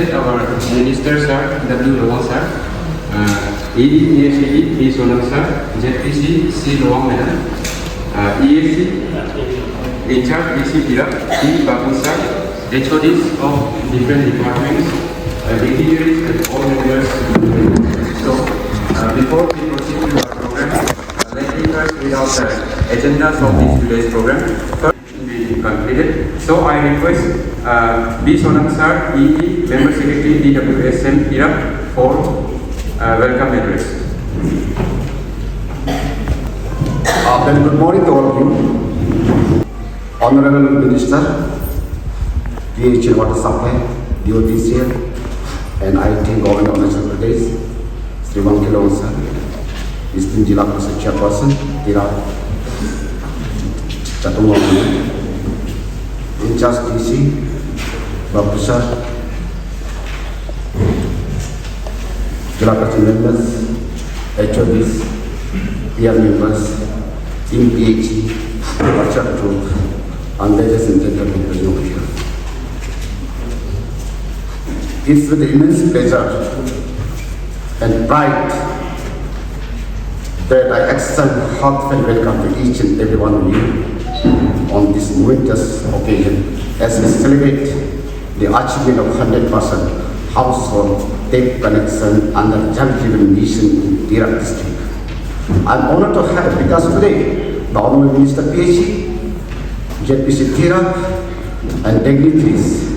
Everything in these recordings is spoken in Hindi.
present our Minister Sir, W. Lowang Sir, ED, EFCD, P. Sonam Sir, ZPC, C. Lowang Madam, EFC, in charge, DC Iraq, P. Babu Sir, HODs of different departments, dignitaries and all members. So, before we proceed to our program, let me first read out the agendas of this today's program. First, be completed. So, I request B. Sonam Sir, EE, Member Secretary, DWSM, Iraq, for welcome address. Very good morning to all of you. Honorable Minister, PH Water Supply, DOTCL, and IT Government of National Pradesh, Sri Wankila Sir, Eastern Jilla Parishad Chairperson, Tira Chaturvedi, in charge DC, Babu Sir, Jilla Parishad members, HODs, peer members, Team PH, Parishad Troop, and ladies and gentlemen present over here. It's with immense pleasure and pride that I extend heartfelt welcome to each and every one of you on this momentous occasion as we celebrate the achievement of 100% household tech connection under Jal Jeevan Mission in Tira district. I'm honored to have with us today the Honorable Minister PH, ZPC Tira, and dignitaries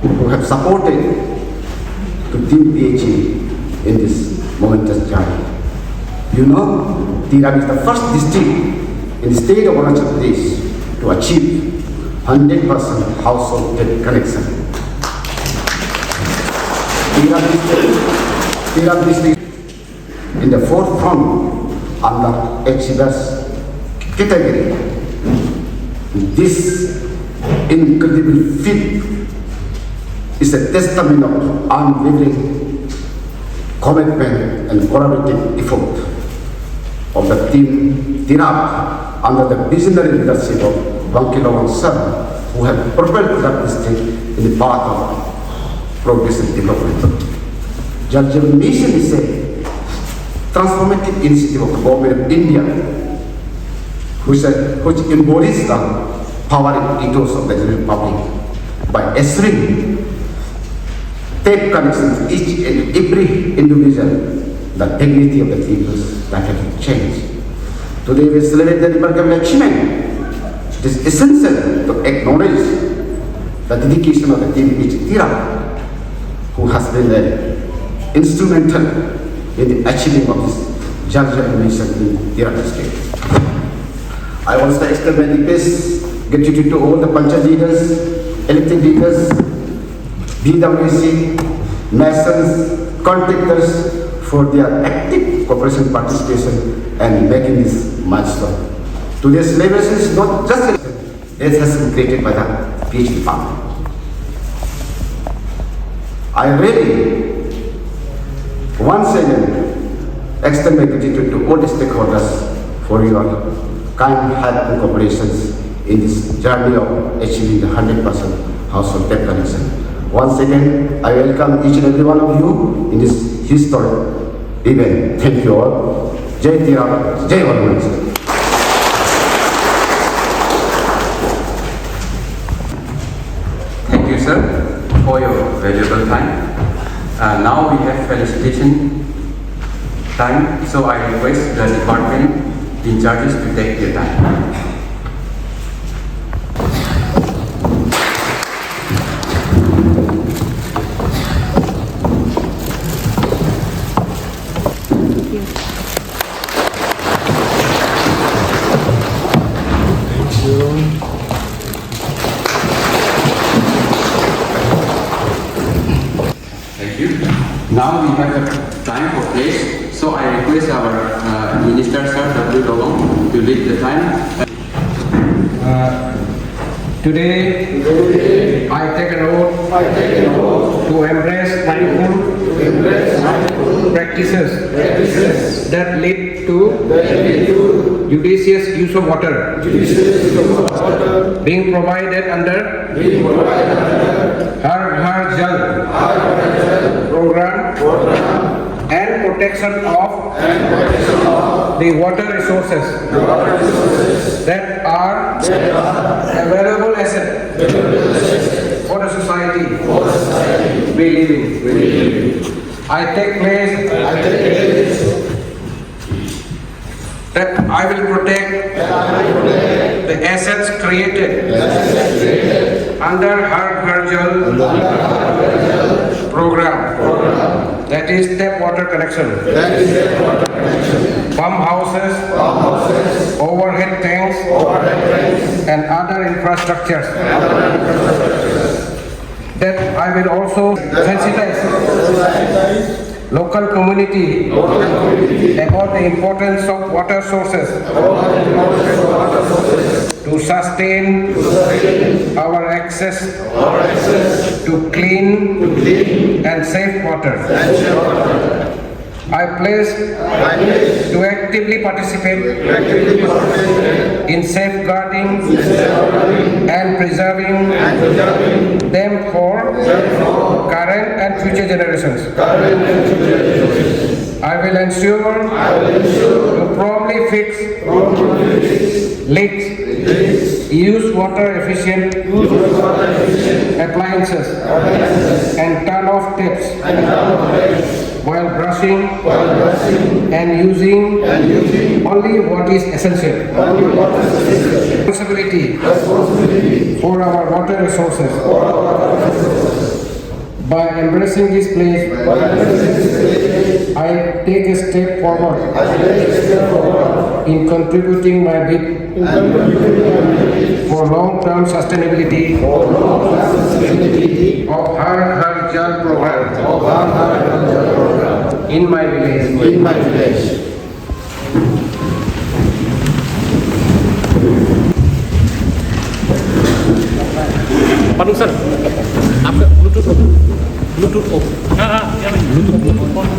who have supported to Team PH in this momentous journey. You know, Tira is the first district in the state of Arunachal Pradesh to achieve 100% household connection. Tira district in the forefront under achievers category. This incredible feat is a testament of unwavering commitment and collaborative effort of the team Tira under the visionary leadership of Wankila Lowang Sir, who have propelled that district in the path of progressive development. Jal Jeevan Mission is a transformative initiative of the Government of India, which embodies the powering ethos of the general public by assuring tape connections to each and every individual, the dignity of the people's life change. Today we celebrate the remarkable achievement. It is essential to acknowledge the dedication of the team PH Tira, who has been instrumental in the achieving of this Jal Jeevan Mission in Tira district. I also extend my deepest gratitude to all the Panchayat leaders, elected leaders, BWC, masons, contractors for their active cooperation, participation, and making this milestone. Today's celebration is not just a celebration, it has been created by the PH department. I really once again extend my gratitude to all the stakeholders for your kind help and cooperations in this journey of achieving the 100% household tech connection. Once again, I welcome each and every one of you in this historic event. Thank you all. Jai Tira, Jai Vanuatu. Thank you, sir, for your valuable time. Now we have felicitation time, so I request the department in charges to take their time. Now we have time for place, so I request our Minister Sir W. Lowang to lead the time. Today, I take an oath to embrace mindful, practice practices that lead to judicious use of water being provided under Har Har Jal program and protection of the water resources that are available asset for the society we live in. I take place that I will protect the assets created under Har Har Jal program, that is tap water connection, pump houses, overhead tanks, and other infrastructures. That I will also sensitize local community about the importance of water sources to sustain our access to clean and safe water. I pledge to actively participate in safeguarding and preserving them for current and future generations. I will ensure to promptly fix leaks, use water efficient appliances, and turn off taps while brushing and using only what is essential. Responsibility for our water resources. By embracing this place, I take a step forward in contributing my bit for long-term sustainability of Har Har Jal program in my village. Pardon sir, आपका ब्लूटूथ ऑफ हाँ Bluetooth on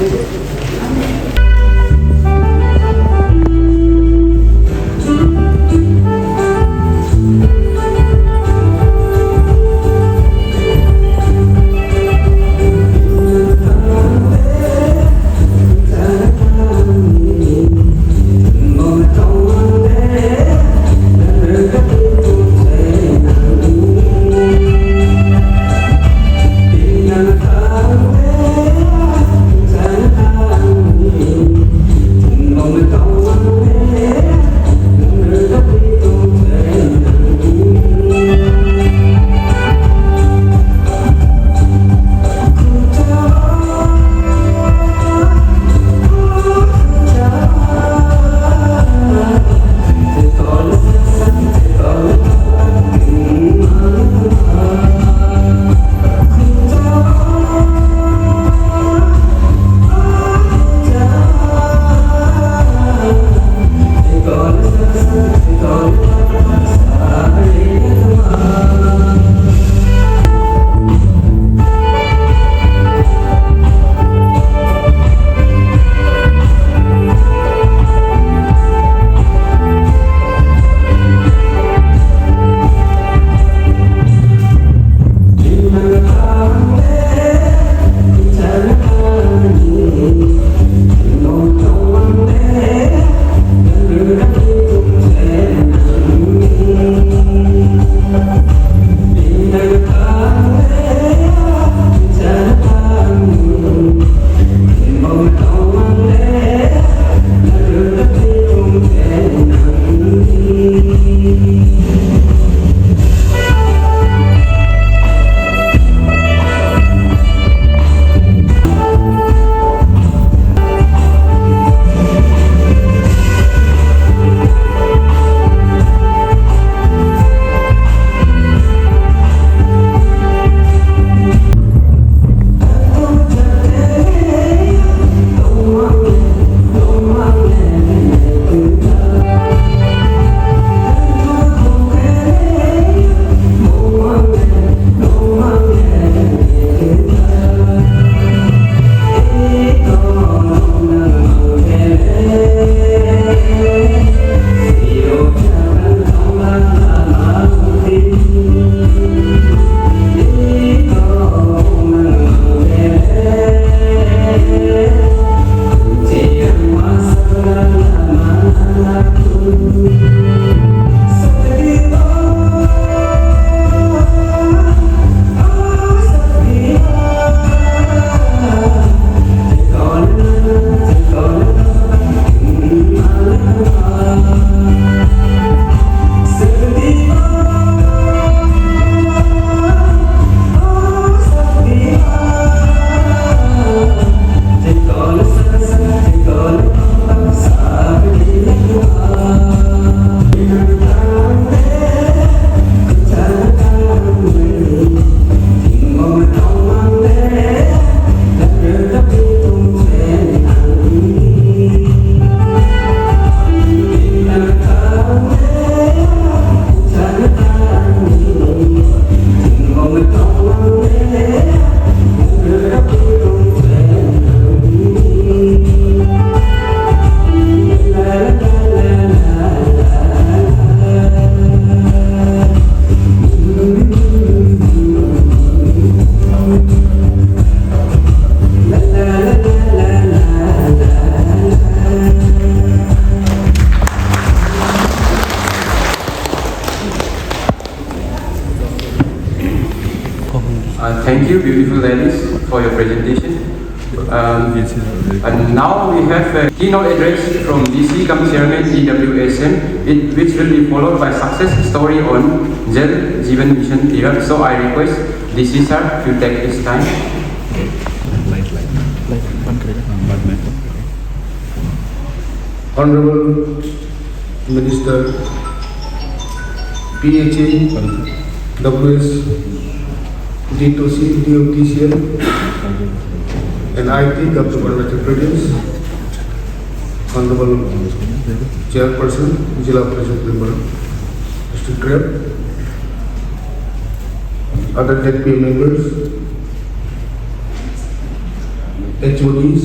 Thank you, beautiful ladies, for your presentation. And now we have a keynote address from DC Come Chairman EWSM, which will be followed by success story on Jal Jeevan Mission Tirat. So I request DC sir to take his time. Honorable Minister, PHA, WS, D2C, DOTCL, and IT of the Arunachal Pradesh, Honorable Chairperson, Jila Parishad Member, District Rep, other ZPA members, HODs,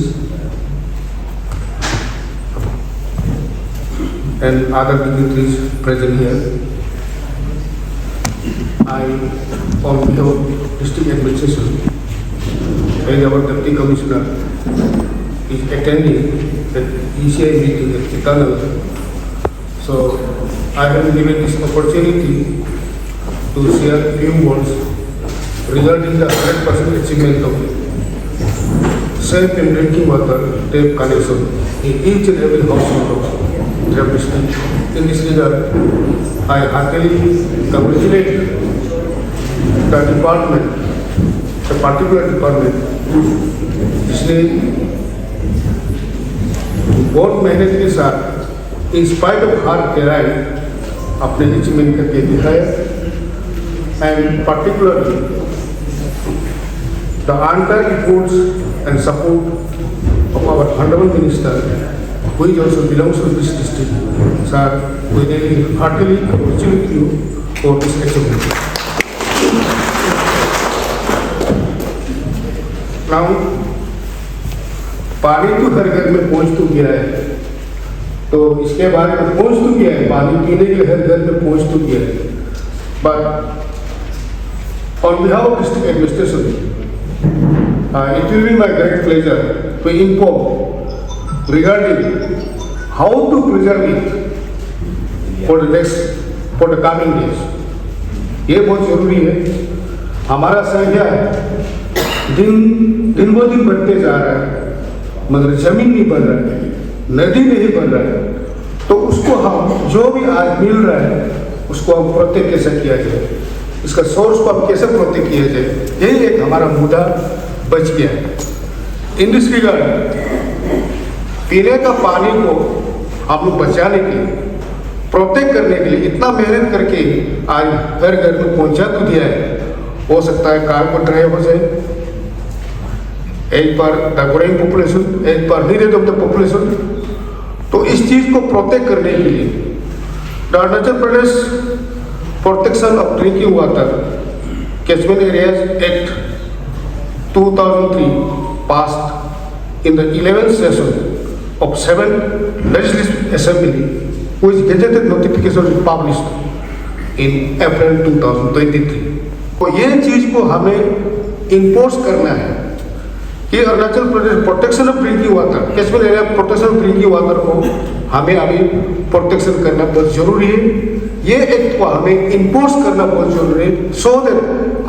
and other dignitaries present here. I, on behalf of District Administration, as our Deputy Commissioner is attending the ECI meeting at Kittanal, so I have given this opportunity to share a few words regarding the 100% achievement of safe and drinking water tap connection in each and every household of Punjab district. In this regard, I heartily congratulate the department, the particular department, जिसने बहुत मेहनत के साथ in spite of hard terrain अपने अचीवमेंट करके दिखाया, and particularly the entire efforts and support of our Honorable Minister, who is also belongs to this district. Sir, we really heartily congratulate you for this achievement. Now, पानी तो हर घर में पहुंच तो गया है, तो इसके बारे में पहुंच तो गया है, पानी पीने के लिए हर घर में पहुंच तो गया है, but on behalf of district administration, it will be my great pleasure to inform regarding how to preserve it for the coming days. ये बहुत जरूरी है. हमारा संख्या दिन ब दिन बढ़ते जा रहा है, मगर जमीन नहीं बढ़ रहा है, नदी नहीं बढ़ रहा है, तो उसको हम जो भी आज मिल रहा है उसको हम प्रोटेक्ट कैसे किया जाए, इसका सोर्स को हम कैसे प्रोटेक्ट किया जाए, यही एक हमारा मुद्दा बच गया है. इन दिस रिगार्ड पीने का पानी को हम लोग बचाने के लिए, प्रोटेक्ट करने के लिए इतना मेहनत करके आज हर घर में पहुंचा तो दिया है. हो सकता है कार को ड्राई हो जाए, एक बार द ग्रोइंग पॉपुलेशन, एक बार नीड ऑफ द पॉपुलेशन. तो इस चीज को प्रोटेक्ट करने के लिए the Arunachal Pradesh protection of drinking water catchment areas act 2003 passed in the 11th session of 7th Legislative Assembly, which gazetted notification was published in April 2023. तो ये चीज को हमें इन्फोर्स करना है कि Arunachal Pradesh protection of drinking water, catchment area protection of drinking water को हमें अभी प्रोटेक्शन करना बहुत जरूरी है. ये एक्ट को हमें इन्फोर्स करना बहुत जरूरी है, सो दैट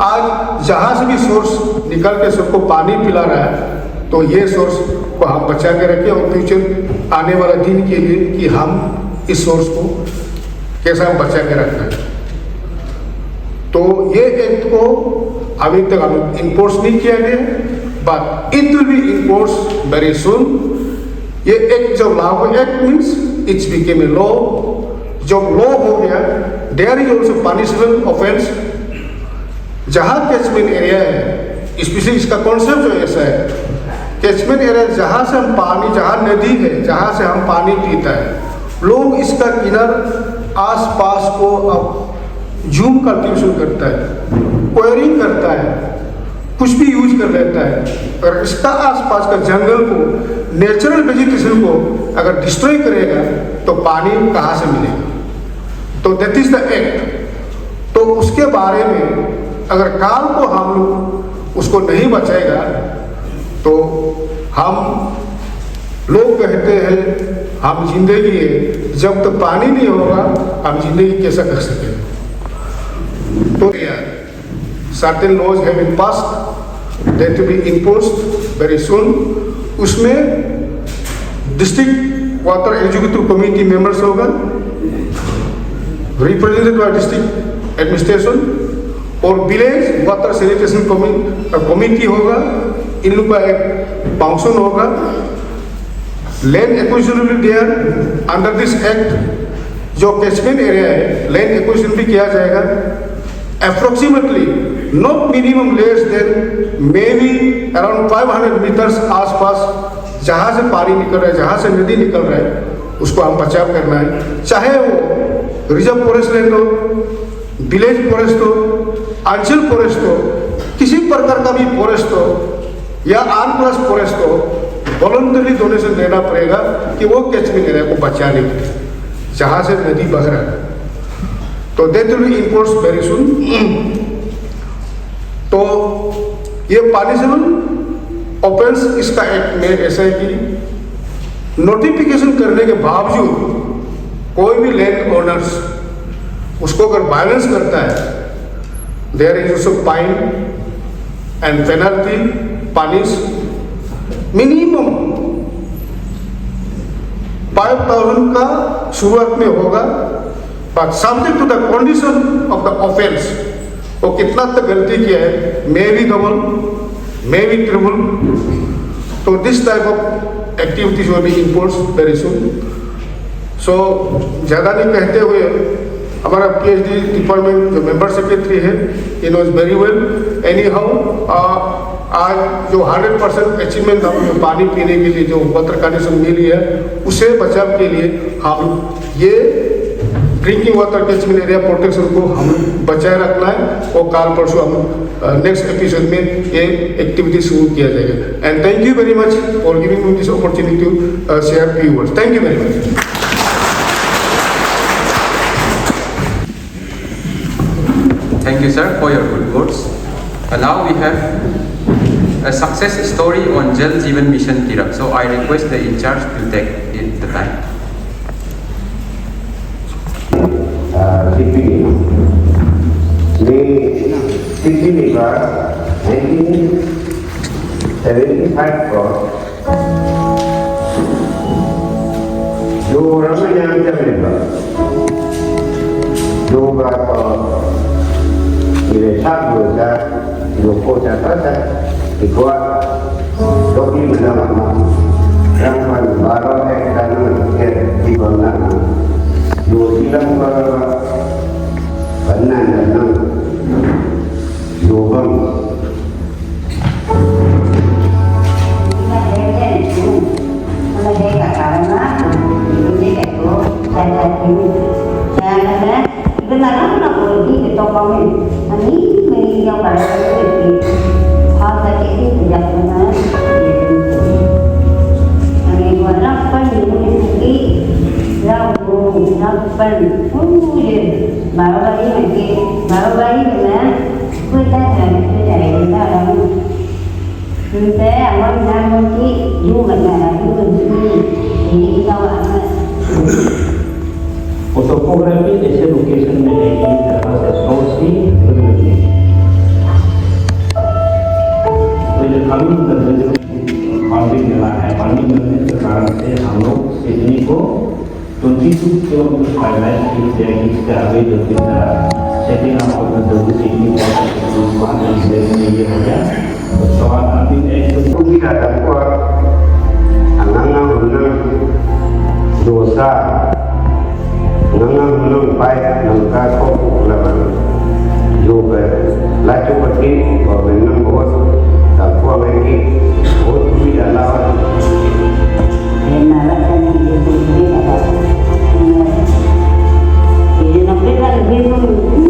आज जहाँ से भी सोर्स निकल के सबको पानी पिला रहा है, तो ये सोर्स को हम बचा के रखें और फ्यूचर आने वाला दिन के लिए कि हम इस सोर्स को कैसा हम बचा के रखना है. तो ये एक्ट को अभी तक हम इन्फोर्स नहीं किया गया, but it will be enforce very soon. ये एक्ट जब लागू, act means it's became a law. जब लॉ हो गया, there is also punishable offence. जहाँ कैचमेंट एरिया है, स्पेशली इसका कॉन्सेप्ट जो ऐसा है, कैचमेंट एरिया जहाँ से हम पानी, जहाँ नदी है, जहाँ से हम पानी पीता है, लोग इसका किनार आस पास को अब जूम कल्टीवेशन करता है, क्वेरिंग करता है, कुछ भी यूज कर लेता है. और इसका आसपास का जंगल को, नेचुरल वेजिटेशन को अगर डिस्ट्रॉय करेगा तो पानी कहाँ से मिलेगा. तो दैट इज द एक्ट. तो उसके बारे में अगर काल को हम लोग उसको नहीं बचाएगा तो हम लोग कहते हैं हम जिंदगी है, जब तक पानी नहीं होगा हम जिंदगी कैसा कर सकेंगे. तो certain laws have been passed that will be enforced very soon. उसमें district water executive committee members होगा, रिप्रेजेंटेटिव बाय डिस्ट्रिक्ट एडमिनिस्ट्रेशन, और विलेज वाटर सैनिटेशन कमेटी होगा। इन लोग का एक फंक्शन होगा। Land acquisition will be there under this act. जो कैचमेंट एरिया है लैंड एक्विजिशन भी किया जाएगा। Approximately not minimum less than may be around 500 metres आसपास जहाँ से पानी निकल रहा है, जहाँ से नदी निकल रहा है, उसको हम बचाव करना है। चाहे वो रिजर्व फॉरेस्ट लैंड हो, विलेज फॉरेस्ट हो, अंचल फॉरेस्ट हो, किसी प्रकार का भी फॉरेस्ट हो या अनप्लस फॉरेस्ट हो, वॉलंटरी डोनेशन देना पड़ेगा कि वो कैचमेंट एरिया को बचाने के लिए जहाँ से नदी बह रहा है। तो that will be imports very soon. तो ये पनिशेबल ऑफेंस इसका एक्ट में ऐसा है कि नोटिफिकेशन करने के बावजूद कोई भी लैंड ओनर्स उसको अगर वायलेंस करता है, there is also fine and penalty punish minimum 5,000 का शुरुआत में होगा, but subject to the condition of the offence. वो कितना तक गलती किया है, may be double, may be triple. तो this type of activities will be imports very soon. So ज़्यादा नहीं कहते हुए, हमारा PhD डिपार्टमेंट जो मेंबर सेक्रेटरी है, he knows very well. Any how आज जो 100% अचीवमेंट हम जो पानी पीने के लिए जो वाटर कंडीशन मिली है, उसे बचाव के लिए हम ये drinking water catchment area protection को हम बचाए रखना है। और कल परसों हम नेक्स्ट एपिसोड में ये एक्टिविटी शुरू किया जाएगा। And thank you very much for giving me this opportunity to share few words. Thank you very much. Thank you, sir, for your good words. Now we have a success story on Jal Jeevan Mission Tirap. So I request the in charge to take the time. जो रमजान चलेगा, जो बात dosa loko catatan dibuat doki menama rampan baro kanan ke di bawah yo bilang bahwa benar benar yo bang benar nak pergi ke toko ini yang pada itu hal tadi itu tidak benar. Kami berlapan ini lalu lapan baru lagi dengan kita dari kita lalu kita aman nanti juga lagi ini kita aman. Photography ऐसे लोकेशन में है कि जहाँ से सोर्स ही बदलते हैं। तो जो खाली पानी मिला है, पानी मिलने के कारण से हम लोग सिडनी को 22 किलोमीटर पाइपलाइन की जाएगी। इसके आगे जो सेटिंग ऑफ द सिडनी ये हो गया। तो सवाल अभी एक भी ada kuat angang benar dosa nang belum baik nangka kok laban juga laju pergi bahwa nang bos tak kuat lagi bos tidak lawan Menalakan itu ada ini nak pegang bingung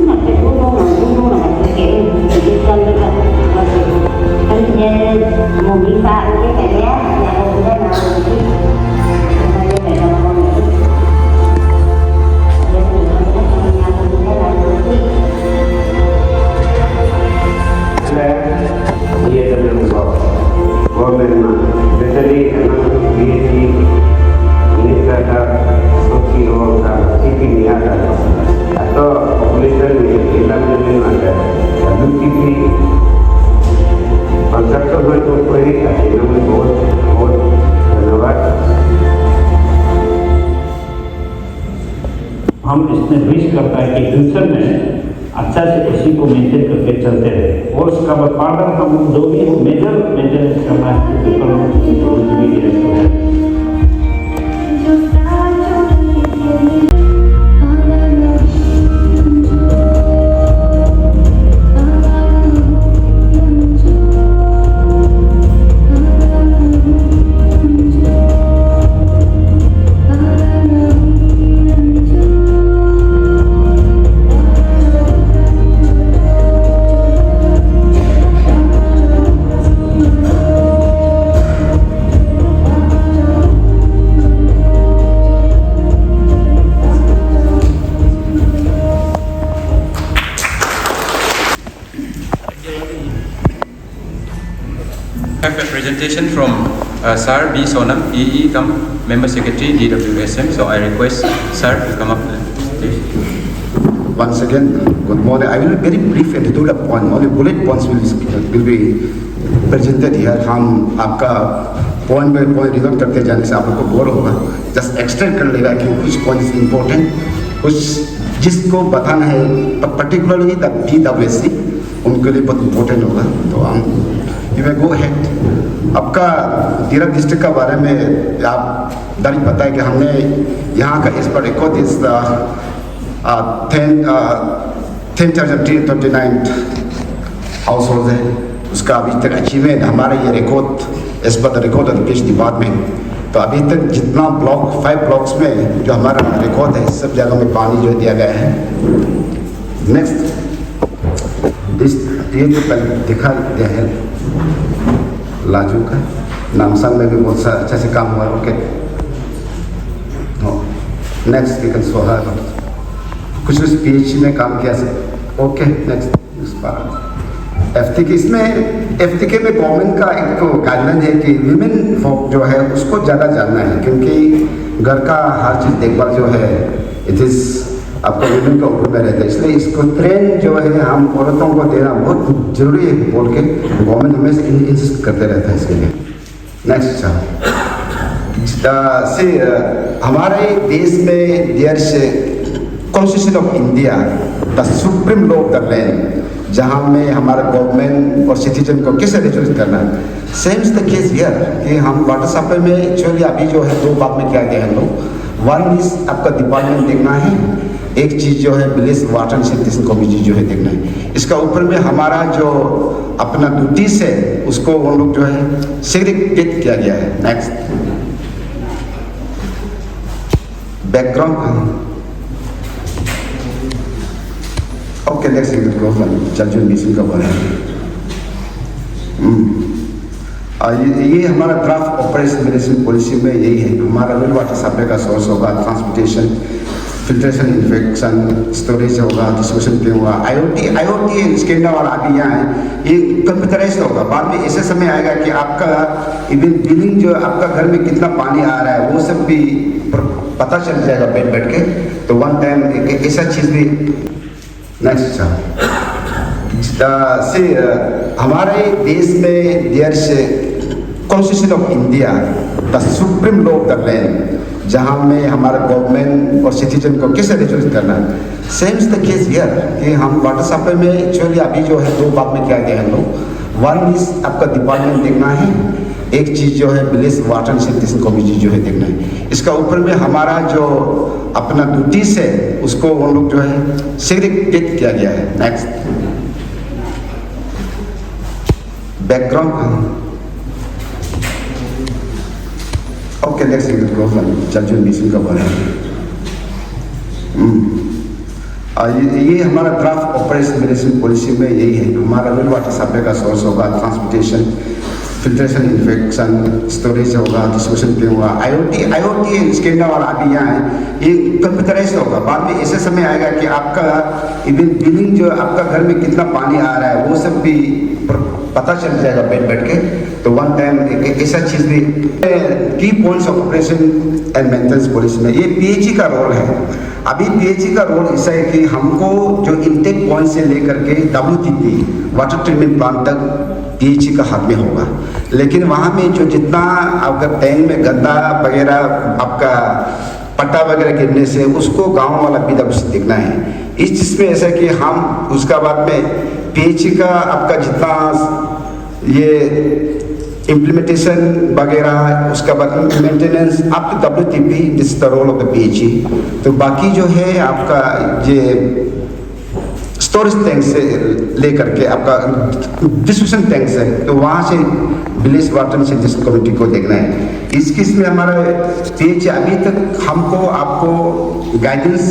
nak pegang kita dekat kan dia mau bisa ni kayaknya yang udah nak pergi kita pegang इसमें विश करता है कि फ्यूचर में अच्छा से इसी को मेंटेन करके चलते रहे। और उसका बाद पार्टनर का जो भी वो मेजर मेंटेनेंस करना है have a presentation from Sir B. Sonam, EE cum Member Secretary, DWSM. So I request Sir to come up, please. Once again, good morning. I will be very brief and to the point. Only bullet points will be presented here. हम आपका point by point रिजल्ट करते जाने से आप लोग को बोर होगा. Just extend कर लेगा कि कुछ points important, कुछ जिसको बताना है, particularly the DWSC, उनके लिए बहुत important होगा. तो हम You may go ahead. आपका तिरप डिस्ट्रिक्ट का बारे में आप दर्ज पता है कि हमने यहाँ का इस पर रिकॉर्ड इस 10,339 हाउस होल्ड है, उसका अभी तक अचीवमेंट हमारा ये record as per the record of the PH department. तो अभी तक जितना ब्लॉक 5 ब्लॉक्स में जो हमारा रिकॉर्ड है सब जगह में पानी जो दिया गया है। नेक्स्ट ये जो दिखा दिया है लाजू का नामसांग में भी बहुत सा अच्छा से काम हुआ। Okay next you can so है कुछ पीएचडी में काम किया सर। ओके नेक्स्ट एफटीके में गवर्नमेंट का एक तो गाइडलाइन है कि विमेन फोक जो है उसको ज़्यादा जानना है, क्योंकि घर का हर चीज़ देखभाल जो है इट इज़ आपको विमेन का ऊपर में रहता है, इसलिए इसको ट्रेन जो है हम औरतों को देना बहुत जरूरी है बोल के गवर्नमेंट हमेशा इंसिस्ट करते रहता है इसके लिए। नेक्स्ट से हमारे देश में देयर से constitution of India the supreme law of the land, जहाँ में हमारा गवर्नमेंट और सिटीजन को कैसे रेजुलेट करना है। Same is the case here कि हम वाटर सप्लाई में एक्चुअली अभी जो है 2 बात में क्या दिया हम लोग। वन इज आपका डिपार्टमेंट देखना है, एक चीज़ जो है village water and sanitation committee जो है देखना है। इसका ऊपर में हमारा जो अपना ड्यूटीज है उसको हम लोग जो है सेग्रीगेट किया गया है। नेक्स्ट बैकग्राउंड ओके नेक्स्ट जलजल मिशन का बारे में ये हमारा ड्राफ्ट ऑपरेशन मैनेजमेंट पॉलिसी में यही है। हमारा वेल वाटर सप्लाई का सोर्स होगा, ट्रांसपोर्टेशन, फिल्ट्रेशन, इन्फेक्शन, स्टोरेज होगा, डिस्ट्रीब्यूशन पे होगा। IoT स्कैनर वाला अभी यहाँ है, ये कंप्यूटराइज होगा। बाद में ऐसे समय आएगा कि आपका इवन बिलिंग जो आपका घर में कितना पानी आ रहा है वो सब भी पता चल जाएगा बैठ के। तो वन टाइम ऐसा चीज़ भी। नेक्स्ट से हमारे देश में देयर से constitution of India the supreme law of the land, जहाँ में हमारा गवर्नमेंट और सिटीजन को कैसे रेजुलेट करना है। Same is the case here कि हम वाटर सप्लाई में एक्चुअली अभी जो है 2 बात में क्या दिया हम लोग। वन इज आपका डिपार्टमेंट देखना है, एक चीज़ जो है village water and sanitation committee जो है देखना है। इसका ऊपर में हमारा जो अपना ड्यूटीज है उसको हम लोग जो है सेग्रीगेट किया गया है। नेक्स्ट बैकग्राउंड ओके नेक्स्ट जलजल मिशन का बारे में ये हमारा ड्राफ्ट ऑपरेशन मैनेजमेंट पॉलिसी में यही है। हमारा वेल वाटर सप्लाई का सोर्स होगा, ट्रांसपोर्टेशन, फिल्ट्रेशन, इन्फेक्शन, स्टोरेज होगा, डिस्ट्रीब्यूशन पे होगा। IoT स्कैनर वाला अभी यहाँ है, ये कंप्यूटराइज होगा। बाद में ऐसे समय आएगा कि आपका इवन बिलिंग जो आपका घर में कितना पानी आ रहा है वो सब भी पता चल जाएगा बैठ के। तो वन टाइम ऐसा चीज़ भी। की points of operation and maintenance policy में ये PHE का रोल है। अभी PHE का रोल ऐसा है कि हमको जो इंटेक पॉइंट से लेकर के WTP वाटर ट्रीटमेंट प्लांट तक PHE का हाथ में होगा, लेकिन वहाँ में जो जितना आपका टैंक में गंदा वगैरह आपका पट्टा वगैरह गिरने से उसको गांव वाला PWC देखना है। इस चीज़ में ऐसा कि हम उसका बाद में PHE का आपका जितना ये इम्प्लीमेंटेशन वगैरह, उसका बाद maintenance up to WTP, this the role of the PHE। तो बाकी जो है आपका ये स्टोरेज टैंक से लेकर के आपका डिस्ट्रीब्यूशन टैंक से, तो वहाँ से विलेज वाटर सैनिटेशन कमेटी को देखना है। इस केस में हमारा PHE अभी तक हमको आपको गाइडेंस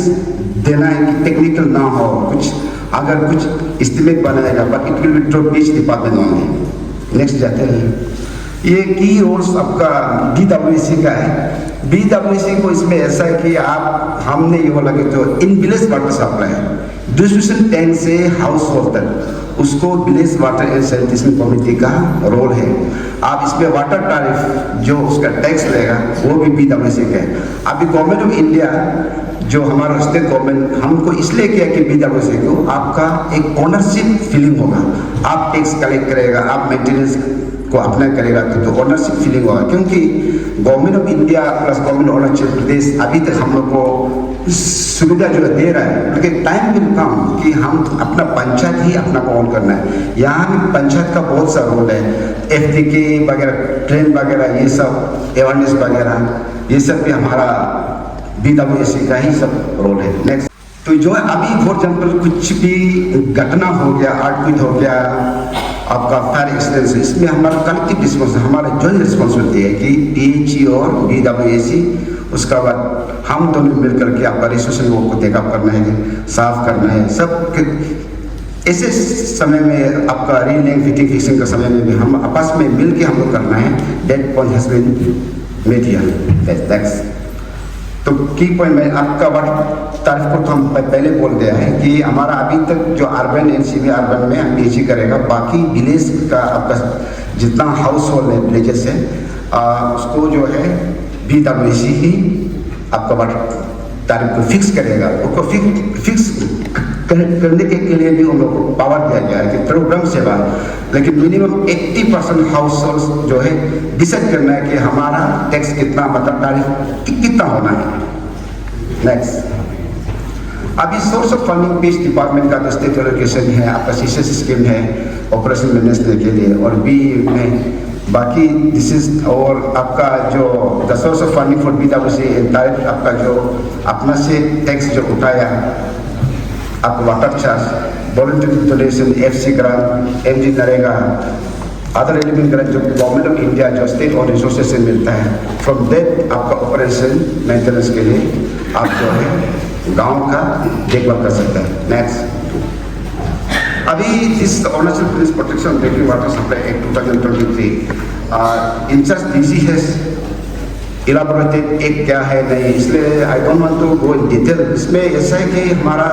देना है कि टेक्निकल ना हो, कुछ अगर कुछ इस्टीमेट बनाएगा, but it will be to PHE department only. Next जाते हैं, ये की रोल्स आपका BWC का है। BWC को इसमें ऐसा है कि हमने ये बोला कि जो in village water supply distribution tank से हाउस होल्ड तक, उसको village water and sanitation committee का रोल है। आप इसमें वाटर टैरिफ जो उसका टैक्स लेगा वो भी BWC का है। अभी गवर्नमेंट ऑफ इंडिया जो हमारा स्टेट गवर्नमेंट हमको इसलिए किया कि BWC को आपका एक ओनरशिप फीलिंग होगा, आप टैक्स कलेक्ट करेगा, आप मेंटेनेंस को अपना करेगा, तो ओनरशिप फीलिंग होगा। क्योंकि government of India plus government of Arunachal Pradesh अभी तक हम लोग को सुविधा जो दे रहा है, लेकिन टाइम विल कम कि हम अपना पंचायत ही अपना को ऑन करना है। यहाँ भी पंचायत का बहुत सा रोल है, FDK वगैरह, ट्रेन वगैरह, ये सब अवेयरनेस वगैरह, ये सब भी हमारा BWC का ही सब रोल है। नेक्स्ट, तो जो अभी फॉर एग्जाम्पल कुछ भी घटना हो गया, आर्टक्वेक हो गया, आपका फायर एक्सीडेंट, इसमें हमारा कलेक्टिव रिस्पॉन्सिबिलिटी, हमारा जॉइंट रिस्पॉन्सिबिलिटी है कि PHE और BWC, उसका बाद हम दोनों मिल करके आपका रिसोर्स को टेकअप करना है, साफ करना है सब। ऐसे समय में आपका रीलिंग फिटिंग फिक्सिंग का समय में भी हम आपस में मिल के हम लोग करना है। That point has been made here. That's तो की पॉइंट में आपका वाटर तारीफ को तो हम पहले बोल दिया है कि हमारा अभी तक जो अर्बन एंड सेमी अर्बन में PHE करेगा, बाकी विलेज का आपका जितना हाउस होल्ड है विलेजेस है, उसको जो है BWC ही आपका वाटर तारीफ को फिक्स करेगा। उसको फिक्स करने के लिए भी उन लोगों को पावर दिया गया है कि प्रोग्राम सेवा, लेकिन मिनिमम 80% हाउस होल्ड जो है डिसाइड करना है कि हमारा टैक्स कितना, मतलब तारीफ कितना होना है। नेक्स्ट, अभी source of funding PHE department का स्टेट एलोकेशन है, आपका CCS स्कीम है ऑपरेशन मैनेज के लिए, और B में बाकी दिस इज, और आपका जो the source of funding for BWC direct आपका जो अपना से टैक्स जो उठाया, आपको water charge, voluntary donation, FC grant, MG NREGA, other element grant जो गवर्नमेंट ऑफ इंडिया जो स्टेट और रिसोर्सेज से मिलता है, फ्रॉम दैट आपका ऑपरेशन मेंटेनेंस के लिए आप जो है गांव का देखभाल कर सकते हैं। नेक्स्ट, अभी this Arunachal Pradesh protection drinking water supply act 2023 incharge DC has elaborated एक क्या है नहीं, इसलिए I don't want to go in detail. इसमें ऐसा है कि हमारा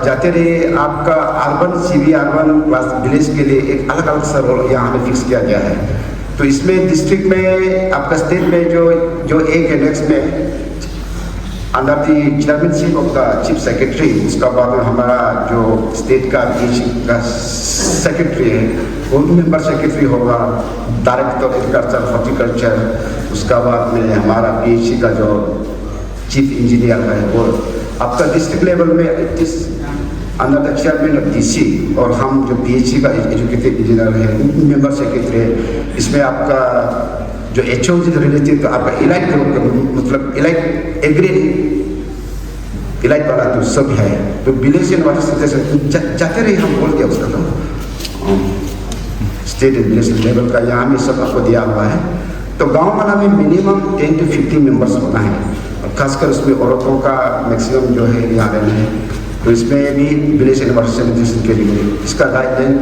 जाते रहे आपका urban CB urban plus village के लिए एक अलग अलग सा रोल यहाँ हमें फिक्स किया गया है। तो इसमें डिस्ट्रिक्ट में आपका स्टेट में जो एक है, नेक्स्ट में under the chairmanship of the chief secretary, उसका बाद में हमारा जो स्टेट का PHE का सेक्रेटरी है वो मेंबर सेक्रेटरी होगा, डायरेक्टर एग्रीकल्चर हॉर्टिकल्चर, उसका बाद में हमारा PHE का जो चीफ इंजीनियर है वो आपका डिस्ट्रिक्ट लेवल में it is under the chairman of DC, और हम जो PHE का एजुकेटिव इंजीनियर है मेंबर सेक्रेटरी है। इसमें आपका जो HO से रिलेटेड तो आपका इलाइट मतलब इलाइट एग्री इलाइट वाला तो सब है, तो विलेज एंड वाटर सैनिटेशन जाते रहे हम बोल दिया उसका तो स्टेट एंड विलेज लेवल का यहाँ में सब आपको दिया हुआ है। तो गांव वाला में मिनिमम 10 to 15 मेंबर्स होना है, और खासकर उसमें औरतों का मैक्सिमम जो है यहाँ रहना है। तो इसमें भी विलेज एंड वाटर सैनिटेशन के लिए इसका गाइडलाइन,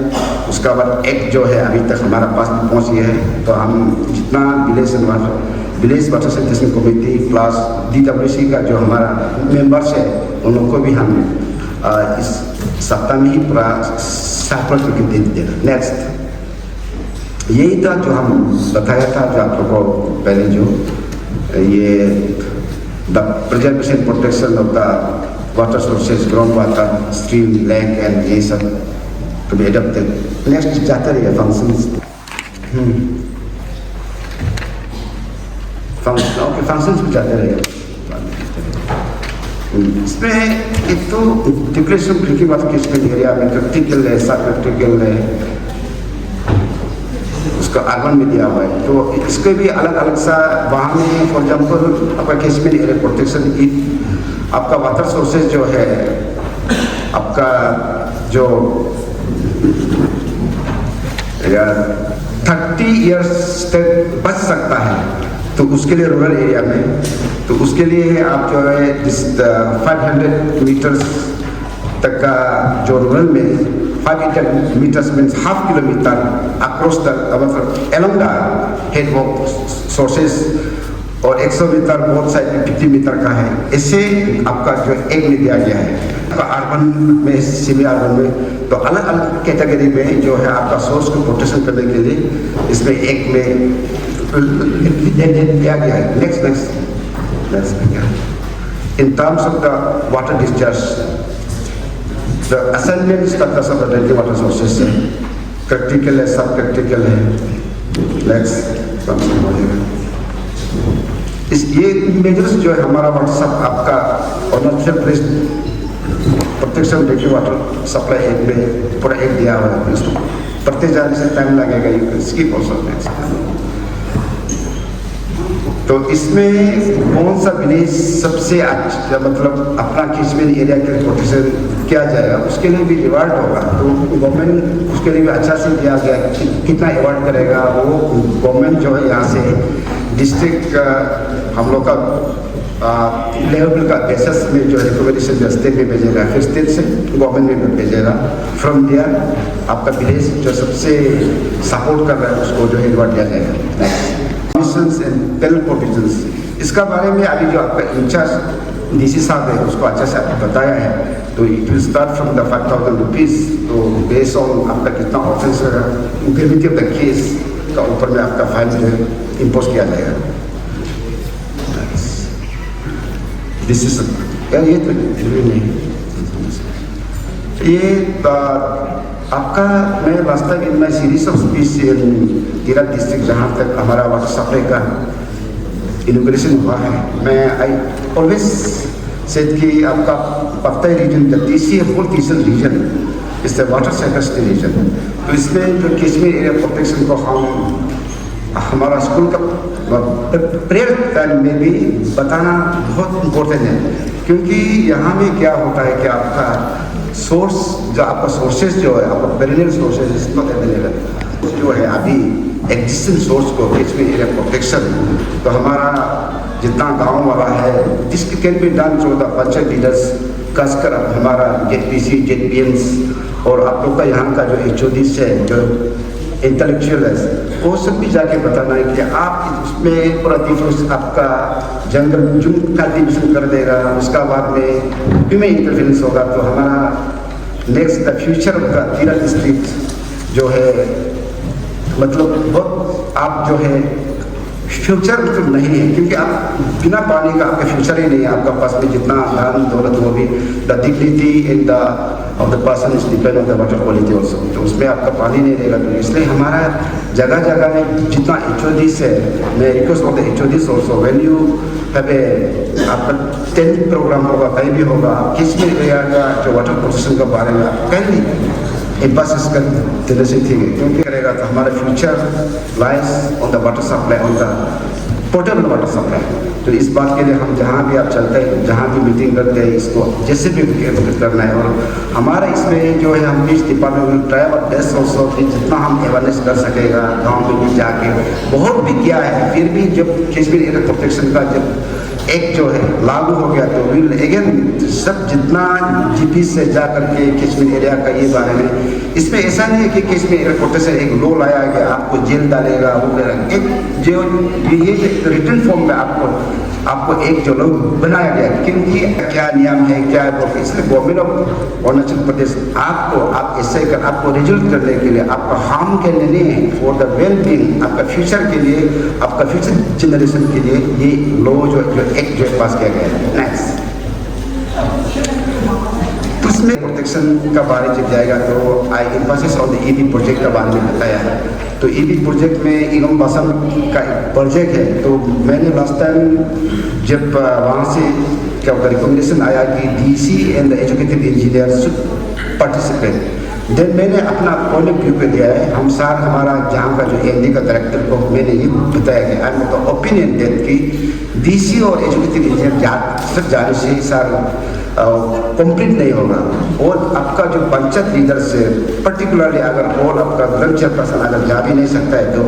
उसका बाद एक्ट जो है अभी तक हमारा पास पहुँची है। तो हम जितना village water sanitation committee plus DWC का जो हमारा मेंबर्स है उन लोगों को भी हम इस सप्ताह में ही पूरा सैंपल करके दे देना। नेक्स्ट, यही था जो हम बताया था, जो आप लोगों को पहले जो ये the preservation protection of the water sources, ground water, stream, lake and ये सब to be adopted. नेक्स्ट जाते रहिए फंक्शंस। फंक्शंस भी जाते रहिए। इसमें एक तो declaration drinking water catchment area में क्रिटिकल है, सब क्रिटिकल है, उसका अर्बन में दिया हुआ है। तो इसके भी अलग अलग सा वहाँ में फॉर एग्जाम्पल आपका कैचमेंट एरिया प्रोटेक्शन, आपका वाटर सोर्सेज जो है आपका जो 30 ईयर्स तक बच सकता है, तो उसके लिए रूरल एरिया में, तो उसके लिए आप जो है 500 मीटर्स तक का जो रूरल में 500 metres means half kilometre across the मतलब along the head of sources, और 100 मीटर बोथ साइड में 50 मीटर का है। इससे आपका जो एक में दिया गया है आपका अर्बन में, सेमी अर्बन में, तो अलग अलग कैटेगरी में जो है आपका सोर्स को प्रोटेक्शन करने के लिए इसमें एक में दिया गया है। Next in terms of the water discharge, the assignment status of the drinking water sources critical है, सब क्रिटिकल है। नेक्स्ट इस ये मेजर्स जो है हमारा व्हाट्सअप आपका Arunachal Pradesh protection drinking water supply एक में पूरा एक दिया हुआ है, इसको पढ़ते जाने से टाइम लगेगा, यू कैन स्किप ऑल्सो। तो इसमें कौन सा विलेज सबसे अच्छा मतलब अपना कैचमेंट एरिया के लिए प्रोटेक्शन किया जाएगा, उसके लिए भी रिवार्ड होगा। तो गवर्नमेंट उसके लिए भी अच्छा से दिया गया कितना अवार्ड करेगा, वो गवर्नमेंट जो है यहाँ से डिस्ट्रिक्ट हम लोग का लेवल का बेसिस में जो रिकमेंडेशन स्टेट में भेजेगा, फिर स्टेट से गवर्नमेंट में भेजेगा। फ्रॉम दियर आपका विलेज जो सबसे सपोर्ट कर रहा है उसको जो है रिवार्ड दिया जाएगा। मिशंस एंड पेनल प्रोविजंस, इसका बारे में अभी जो आपका इंचार्ज डीसी साहब है उसको अच्छा से आपको बताया है। तो it will start from the 5,000 rupees, तो बेस्ड ऑन आपका कितना ऑफेंस है, ग्रेविटी ऑफ द केस का ऊपर में आपका फाइन जो है इम्पोज किया जाएगा। दिस इज ये आपका मैं last time in my series of speech in Tirap district जहाँ तक हमारा वाटर सप्लाई का इनोग्रेशन हुआ है, मैं आई ऑलवेज सेड कि आपका पक्ताई रीजन द तीसरी रीजन इस द वाटर सेक्रेटरी रीजन, तो इसमें जो कैचमेंट एरिया प्रोटेक्शन को हम हमारा स्कूल का प्रेयर टाइम में भी बताना बहुत इम्पोर्टेंट है, क्योंकि यहाँ में क्या होता है कि आपका सोर्स जो आपका सोर्सेज जो है आपका perennial sources is not available, जो है अभी एग्जिस्टिंग सोर्स को कैचमेंट एरिया प्रोटेक्शन, तो हमारा जितना गांव वाला है this can be done through the panchayat leaders, खासकर हमारा जेडपीसी जेडपीएम्स और आप लोग का यहाँ का जो HODs है जो इंटेलेक्चुअल है, वो सब भी जाके बताना है कि आप इसमें पूरा डिफरेंस आपका जंगल जुम कल्टीवेशन कर देगा, उसका बाद में भी में इंटरफेरेंस होगा, तो हमारा नेक्स्ट द फ्यूचर का तीरा डिस्ट्रिक्ट जो है मतलब बहुत आप जो है फ्यूचर मतलब नहीं है, क्योंकि आप बिना पानी का आपका फ्यूचर ही नहीं है, आपका पास में जितना धन दौलत हो भी the dignity in the of the person is depend on the water quality also, तो उसमें आपका पानी नहीं रहेगा। तो इसलिए हमारा जगह जगह में जितना HODs है, मैं request of the HODs also when you have a आपका 10 प्रोग्राम होगा कहीं भी होगा, कैचमेंट एरिया का जो वाटर प्रोटेक्शन के बारे में कहीं भी एम्फेसिस कर देने से ठीक है, क्योंकि करेगा तो हमारा future lies on the water supply, on the portable water supply. तो इस बात के लिए हम जहाँ भी आप चलते हैं, जहाँ भी मीटिंग करते हैं, इसको जैसे भी करना है। और हमारा इसमें जो है हम बीच डिपार्टमेंट ट्राई और बेस्ट ऑल्सो जितना हम अवेयरनेस कर सकेगा गाँव में भी जाके बहुत भी किया है, फिर भी जब कैचमेंट एरिया प्रोटेक्शन का जब एक जो है लागू हो गया तो विल अगेन सब जितना GP से जा करके कैचमेंट एरिया का ये बारे में, इसमें ऐसा नहीं है कि कैचमेंट एरिया प्रोटेक्शन एक लो लाया गया आपको जेल डालेगा, वो एक जो ये रिटर्न फॉर्म में आपको एक जो लोग बनाया गया, क्योंकि क्या नियम है क्या है, इसलिए गवर्नमेंट ऑफ अरुणाचल प्रदेश आप ऐसे कर आपको रिजल्ट करने के लिए आपका हार्म के लिए नहीं है, फॉर द वेल बीइंग आपका फ्यूचर के लिए, आपका फ्यूचर जनरेशन के लिए ये लॉ जो एक जो पास किया गया है। नेक्स्ट उसमें प्रोटेक्शन का बारे में जाएगा तो I emphasis on the EB project का बारे में बताया। तो ईबी प्रोजेक्ट में इगम बासम का एक प्रोजेक्ट है। तो मैंने लास्ट टाइम जब वहाँ से क्या रिकमेंडेशन आया कि DC and the educative engineer should participate, then मैंने अपना पॉइंट ऑफ व्यू पे दिया है। हम सार हमारा जहाँ का जो एमडी का डायरेक्टर को मैंने ये बताया कि I am the opinion that कि डीसी और एजुकेटिव इंजीनियर सिर्फ जाने से सर कंप्लीट नहीं होगा। और आपका जो पंचायत लीडर्स है पर्टिकुलरली अगर ऑल आपका ग्राम चेयरपर्सन अगर जा भी नहीं सकता है तो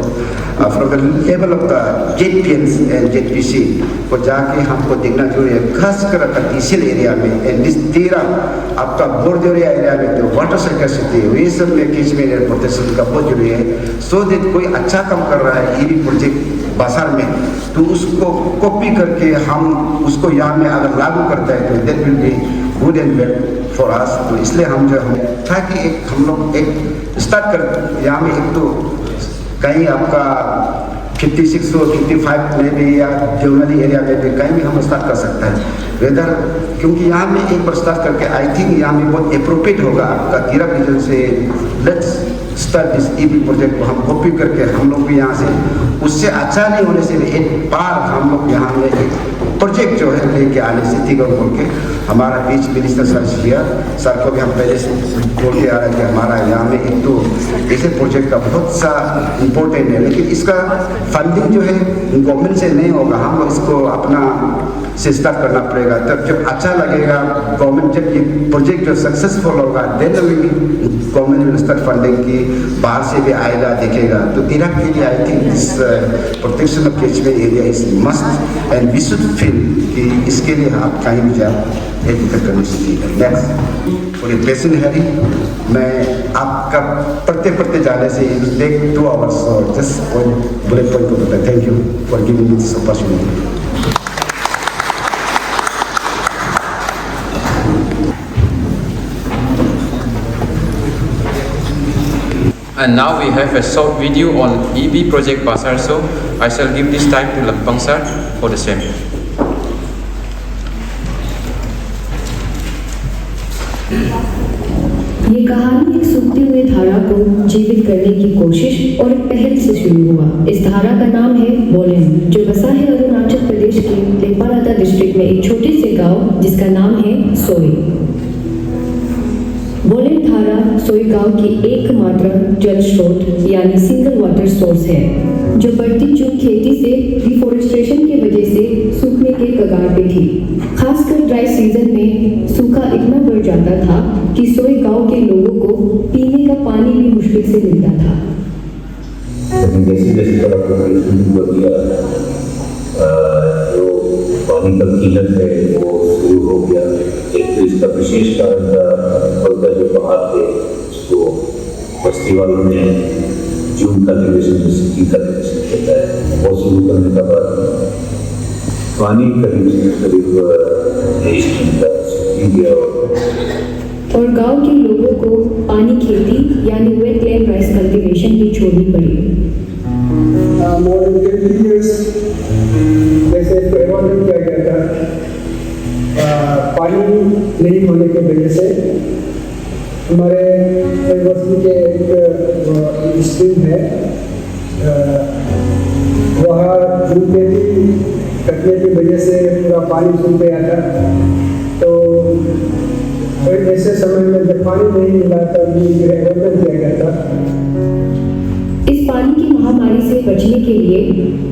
from the level of the ZPs and ZPC को जाके हमको देखना जरूरी है, खासकर तहसील एरिया में एंड दिस 13 आपका बोर्डोरिया एरिया में तो वाटर स्कैर्सिटी ये सब में कैचमेंट एरिया प्रोटेक्शन का बहुत जरूरी है। सो दैट कोई अच्छा काम कर रहा है ईबी प्रोजेक्ट बाजार में तो उसको कॉपी करके हम उसको यहाँ में अगर लागू करता है तो that will be good and well for us. तो इसलिए हम जो है ताकि एक हम लोग एक स्टार्ट कर यहाँ में एक तो कहीं आपका 56 और 55 में भी या देवनाली एरिया में भी कहीं भी हम स्टार्ट कर सकते हैं वेदर, क्योंकि यहाँ में एक बार स्टार्ट करके आई थिंक यहाँ में बहुत अप्रोप्रिएट होगा आपका 13 रीजन से। Let's start this EB project को हम कॉपी करके हम लोग भी यहाँ से उससे अच्छा नहीं होने से भी एक बार हम लोग यहाँ में एक प्रोजेक्ट जो है लेके आने से ठीक है बोल के हमारा बीच मिनिस्टर सर किया सर को भी हम पहले से बोल के आ रहे हैं कि हमारा यहाँ में एक तो ऐसे प्रोजेक्ट का बहुत सा इम्पोर्टेंट है, लेकिन इसका फंडिंग जो है गवर्नमेंट से नहीं होगा, हम लोग इसको अपना से स्टार्ट करना पड़ेगा। तब जब अच्छा लगेगा गवर्नमेंट जब ये प्रोजेक्ट जो सक्सेसफुल होगा then government will start funding की बाहर से भी आएगा देखेगा। तो इराक के लिए I think this protection of catchment area is must and we should feel कि इसके लिए आप कहीं भी जाओ एक दिक्कत करनी चाहिए। नेक्स्ट और पेशेंट है मैं आपका पढ़ते जाने से टेक 2 आवर्स और जस्ट बुलेट पॉइंट को बताया। Thank you for giving me this opportunity. And now we have a short video on EB project Basar, so I shall give this time to Lampang sir for the same. ये कहानी एक सूखती हुई धारा को जीवित करने की कोशिश और एक पहल से शुरू हुआ। इस धारा का नाम है बोलेन, जो बसा है अरुणाचल प्रदेश के लेपारादा डिस्ट्रिक्ट में एक छोटे से गांव जिसका नाम है सोई। बोलेन धारा सोई गांव की एकमात्र जल स्रोत यानी सिंगल वाटर सोर्स है, जो बढ़ती चूक खेती से डिफोरेस्टेशन की वजह से सूखने के कगार पे थी। खासकर ड्राई सीजन में सूखा इतना बढ़ जाता था कि सोई गांव के लोगों को पीने का पानी भी मुश्किल से मिलता था। जैसे जैसे जो पानी का किल्लत है वो शुरू हो गया। एक तो इसका विशेष कारण था जो पहाड़ थे उसको बस्ती वालों ने जून का लिमिटेशन सिटी का लिमिटेशन कहता है वो शुरू करने का बाद पानी करीब 23 गया और गांव के लोगों को पानी खेती यानी वेटलैंड राइस कल्टीवेशन भी छोड़नी पड़ी। more than 20 years जैसे एनवायरमेंट किया गया था, पानी नहीं होने की वजह से हमारे यूनिवर्सिटी के एक स्ट्रीम है वहाँ जून खेती कटने की वजह से पूरा पानी सूख गया था। तो ऐसे समय में जब पानी नहीं मिला था एनवायरमेंट किया गया था। इस पानी की महामारी से बचने के लिए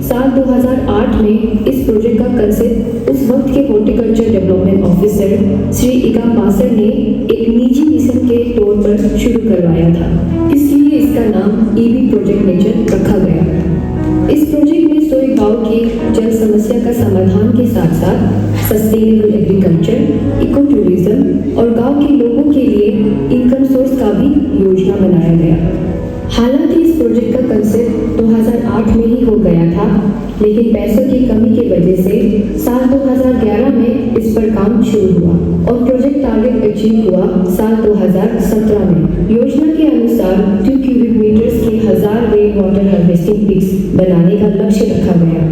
साल 2008 में इस प्रोजेक्ट का कंसेप्ट उस वक्त के हॉर्टिकल्चर डेवलपमेंट ऑफिसर श्री इगाम बासर ने एक निजी मिशन के तौर पर शुरू करवाया था, इसलिए इसका नाम ईबी प्रोजेक्ट नेचर रखा गया। इस प्रोजेक्ट में सोई गांव की जल समस्या का समाधान के साथ साथ सस्टेनेबल एग्रीकल्चर, इको टूरिज्म और गांव के लोगों के लिए इनकम सोर्स का भी योजना बनाया गया। हालांकि इस प्रोजेक्ट का कंसेप्ट 2008 में ही हो गया था, लेकिन पैसों की कमी की वजह से साल 2011 में इस पर काम शुरू हुआ और प्रोजेक्ट टारगेट अचीव हुआ साल 2017 में। योजना के अनुसार 2 क्यूबिक मीटर्स के 1000 रेन वाटर हार्वेस्टिंग पिट्स बनाने का लक्ष्य रखा गया,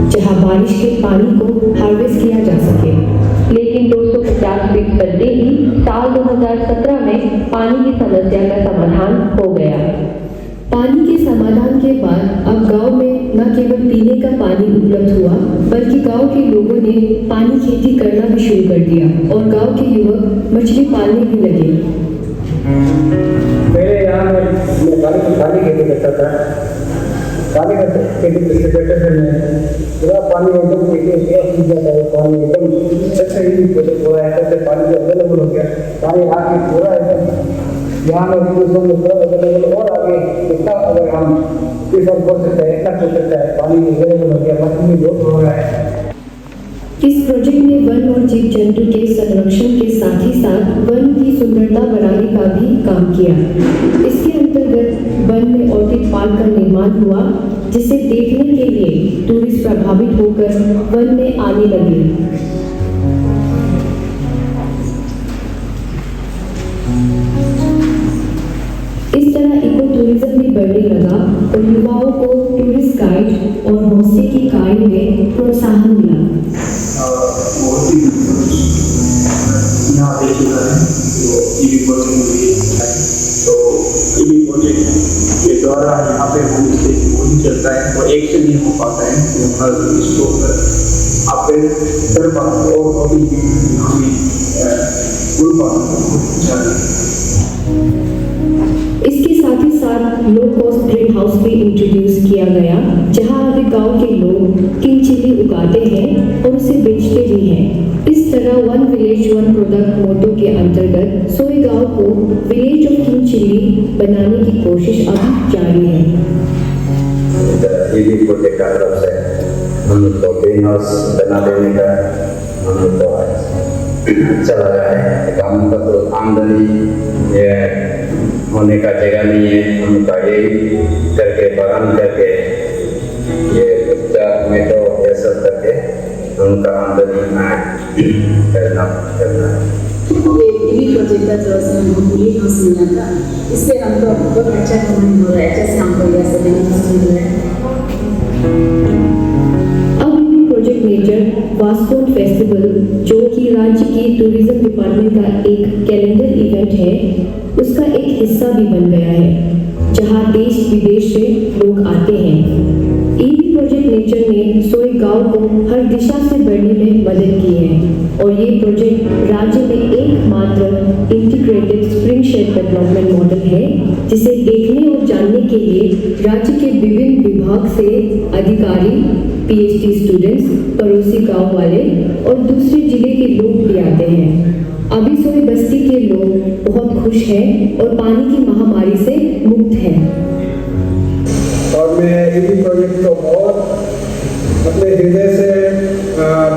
जहां बारिश के पानी को हार्वेस्ट किया जा सके। लेकिन 250 पिट करते ही साल 2017 में पानी की समस्या का समाधान हो गया। पानी के समाधान के बाद अब गांव में न केवल पीने का पानी उपलब्ध हुआ, बल्कि गांव के लोगों ने पानी खेती करना भी शुरू कर दिया और गांव के युवक मछली पालने भी लगे। मेरे यहाँ मैं पानी खेती करता था। पानी का खेती करते थे मैं पूरा पानी एकदम सूख जाता है। पानी एकदम सबसे ही थोड़ा ऐसे पानी अवेलेबल हो गया। पानी आके पूरा एकदम यहाँ में पूरा अवेलेबल और आगे इतना अगर हम इस और कर सकते हैं इतना कर सकता है। पानी अवेलेबल हो गया, मछली बहुत हो रहा है। इस प्रोजेक्ट में वन और जीव जंतु के संरक्षण के साथ ही साथ वन की सुंदरता बढ़ाने का भी काम किया। इसके अंतर्गत वन में ऑर्किड पार्क का निर्माण हुआ, जिसे देखने के लिए टूरिस्ट प्रभावित होकर वन में आने लगे। इस तरह इको टूरिज्म भी बढ़ने लगा और युवाओं को टूरिस्ट गाइड और होमस्टे की कार्य में प्रोत्साहन मिला। यहाँ देखिएगा तो ईवी प्रोजेक्ट में तो ईवी प्रोजेक्ट के द्वारा यहाँ पे होमस्टे नहीं चलता है और एक से नहीं हो पाता है। तो हर इसको आप और अभी हमें इसके साथ ही साथ लो कॉस्ट ग्रीन हाउस भी इंट्रोड्यूस किया गया, जहां अभी गांव के लोग किंग चिली उगाते हैं और उसे बेचते भी हैं। इस तरह वन विलेज वन प्रोडक्ट मोटो के अंतर्गत सोई गांव को विलेज ऑफ किंग चिली बनाने की कोशिश अभी जारी है। ईवी प्रोजेक्ट का तरफ से हम लोग को ग्रीन हाउस बना देने का हम लोग को अच्छा लगा है। गाँव का तो आमदनी ये होने का जगह नहीं है, हम का यही करके बगान करके ये बच्चा टमेटो ये सब करके उनका आमदनी करना ये ईवी प्रोजेक्ट का जो हमको ग्रीन हाउस मिला था, इससे हमको बहुत अच्छा कमाई हो रहा है। जैसे हमको यह सब बेनिफिट मिल रहा है। अब ईवी प्रोजेक्ट मेजर वास्कोट फेस्टिवल, जो कि राज्य की टूरिज्म डिपार्टमेंट का एक कैलेंडर इवेंट है, उसका एक हिस्सा भी बन गया है, जहां देश विदेश से लोग आते हैं। ईवी प्रोजेक्ट नेचर ने सोई गांव को हर दिशा से बढ़ने में मदद की है और ये प्रोजेक्ट राज्य में एकमात्र integrated spring shed development model है, जिसे देखने और जानने के लिए राज्य के विभिन्न विभाग से अधिकारी, पीएचडी स्टूडेंट्स, पड़ोसी गांव वाले और दूसरे जिले के लोग भी आते हैं। अभी सोई बस्ती के लोग बहुत खुश हैं और पानी की महामारी से मुक्त हैं। और मैं ईवी प्रोजेक्ट को बहुत अपने हृदय से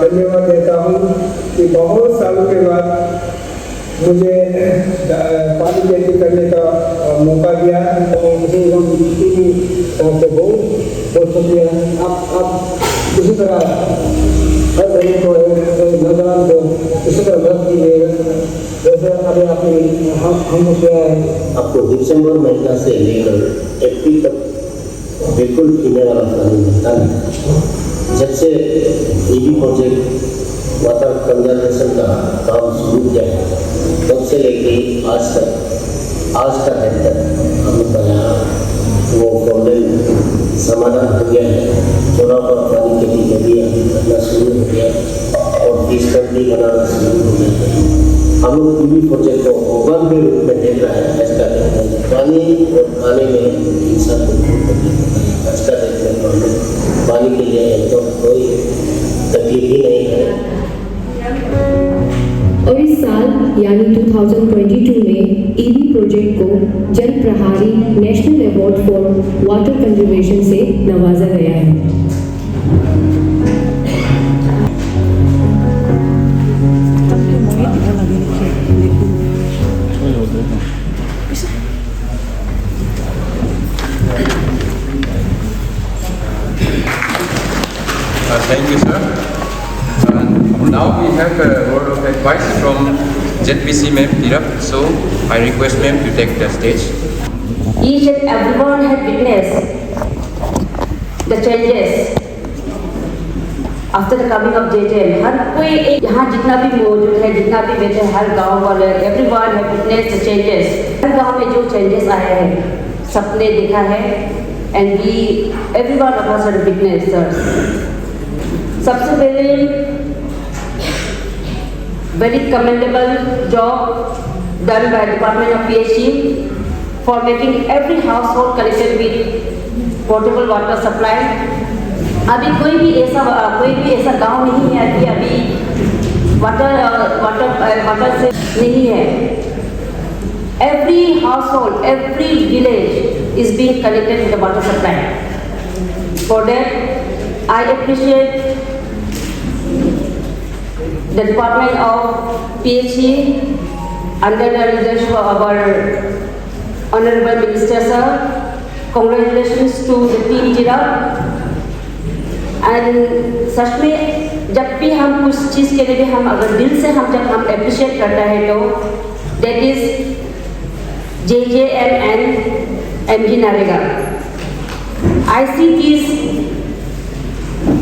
धन्यवाद देता हूँ कि बहुत सालों के बाद मुझे पानी खेती करने का मौका दिया और मुझे हम से बहुत शुक्रिया। आप इसी तरह हर गरीब को नौजवान को इसी तरह मदद कीजिएगा जैसे अभी आपने हम किया है। आपको दिसंबर महीना से लेकर अप्रैल तक बिल्कुल पीने वाला पानी मिलता नहीं। जब से ईवी प्रोजेक्ट वाटर कंजर्वेशन का काम शुरू किया तब से लेके आज का दिन तक हम लोग का यहाँ वो प्रॉब्लम समाधान हो गया है। थोड़ा बहुत पानी के लिए भी करना शुरू हो गया और डिस्कवरी बनाना शुरू हो गया। हम लोग ईवी प्रोजेक्ट को ओवन के रूप में देख रहे हैं। आज का दिन पानी और खाने में इंसान को आज का दिन पानी के लिए तो कोई तकलीफ ही नहीं है। और इस साल यानी 2022 में ईवी प्रोजेक्ट को जल प्रहारी national award for water conservation से नवाजा गया है। Thank you, sir. Now we have a word of advice from ZPC Ma'am Tirap. So I request Ma'am to take the stage. Each and everyone has witnessed the changes after the coming of JJM, हर कोई यहाँ जितना भी मौजूद है, जितना भी बैठे हैं, हर गांव वाले, everyone have witnessed the changes. हर गांव में जो चेंजेस आए हैं सबने देखा है, and we everyone of us have witnessed. सबसे पहले very commendable job done by Department of PHE for making every household connected with potable water supply. अभी कोई भी ऐसा गांव नहीं है कि अभी वाटर से नहीं है। Every household, every village is being connected with the water supply. For that, I appreciate the Department of PHE under the leadership of our Honorable Minister Sir. Congratulations to the team Tirap. And सच में जब भी हम कुछ चीज़ के लिए भी हम अगर दिल से जब हम अप्रिशिएट करते हैं तो that is JJM and MG Narega. I see this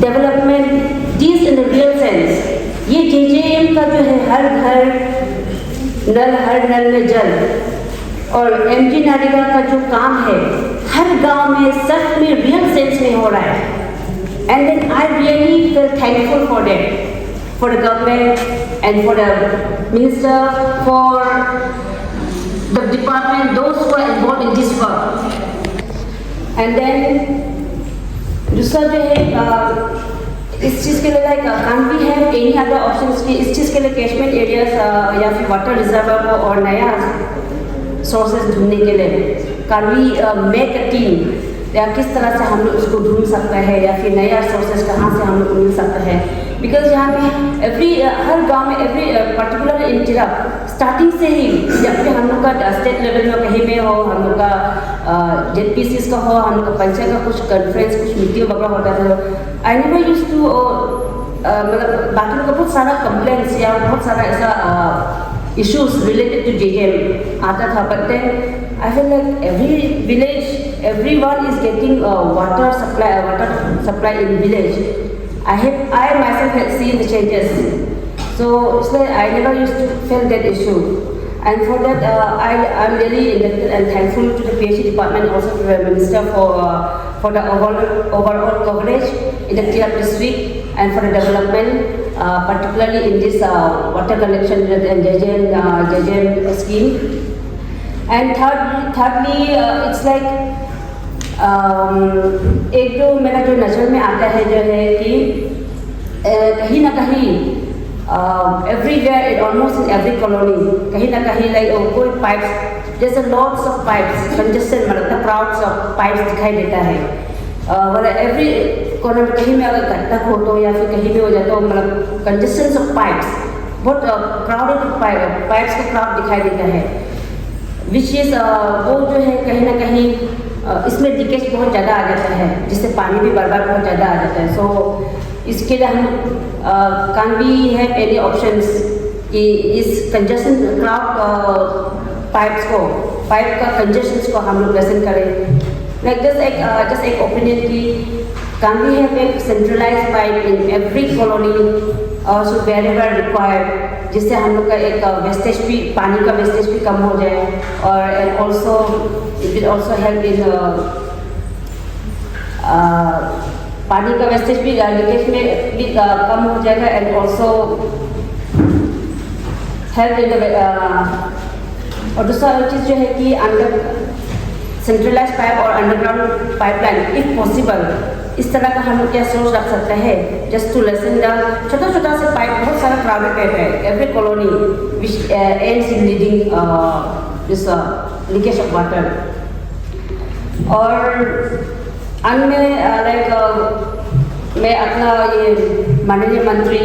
development, this in the real sense. ये JJM का जो है हर नल में जल और MG नारेगा का जो काम है हर गांव में सच में रियल सेंस में हो रहा है। And then I really feel thankful for that, for the government and for the minister, for the department, those who are involved in this work. And then दूसरा जो है इस चीज़ के लिए like can't we have any other options कि इस चीज़ के लिए कैशमेंट एरियाज या फिर वाटर रिजर्वर को और नया सोर्सेज ढूंढने के लिए can we make a team या किस तरह से हम लोग उसको ढूंढ सकते हैं या फिर नया सोर्सेज कहाँ से हम लोग मिल सकते हैं। बिकॉज यहाँ पे हर गांव में पर्टिकुलर इन टिरप स्टार्टिंग से ही जब भी हम लोग का स्टेट लेवल में कहीं में हो, हम लोग का JPCs का हो, हम लोग का पंचायत का कुछ कॉन्फ्रेंस कुछ मीटिंग वगैरह होता था। आई नेवर यूज्ड टू मतलब बाकी लोग का बहुत सारा कंप्लेंट्स या बहुत सारा ऐसा issues related to JJM आता था, but then I feel like every village, everyone is getting water supply in village. I myself have seen the changes, so it's like I never used to feel that issue, and for that I'm really indebted and thankful to the PHE department, also to the minister for the overall coverage in the Tirap district and for the development. Particularly in this water collection and JJM scheme. And thirdly it's like एक जो मेरा जो नज़र में आता है जो है कि कहीं ना कहीं everywhere in almost in every colony कहीं ना कहीं like कोई pipes जैसे lots of pipes congestion मतलब crowds of pipes दिखाई देता है। मतलब एवरी कॉर्नर कहीं में अगर गड्ढा हो तो या फिर कहीं भी हो जाता हो मतलब कंजेशन ऑफ पाइप्स बहुत क्राउडेड पाइप्स का क्राउड दिखाई देता है, विच इज़ वो जो है कहीं ना कहीं इसमें लीकेज बहुत ज़्यादा आ जाता है जिससे पानी भी बर्बाद बहुत ज़्यादा आ जाता है। सो इसके लिए हम can we have any options कि इस कंजेशन क्राउड पाइप का कंजेशन को हम लोग लेसन करें। Like just एक ओपिनियन की can we have a centralized pipe in every colony so wherever required, जिससे हम लोग का एक वेस्टेज भी पानी का वेस्टेज भी कम हो जाए और and also it will also help in पानी का वेस्टेज भी लीकेज में भी कम हो जाएगा and also help in the और दूसरा चीज़ जो है कि अंडर सेंट्रलाइज पाइप और अंडरग्राउंड पाइपलाइन इफ पॉसिबल इस तरह का हम लोग क्या सोच रख सकते हैं जस्ट टू लेसन द छोटा से पाइप बहुत सारा क्राउडेड पाइप है every colony which ends in leading this leakage of water. और अंत में लाइक मैं अपना ये माननीय मंत्री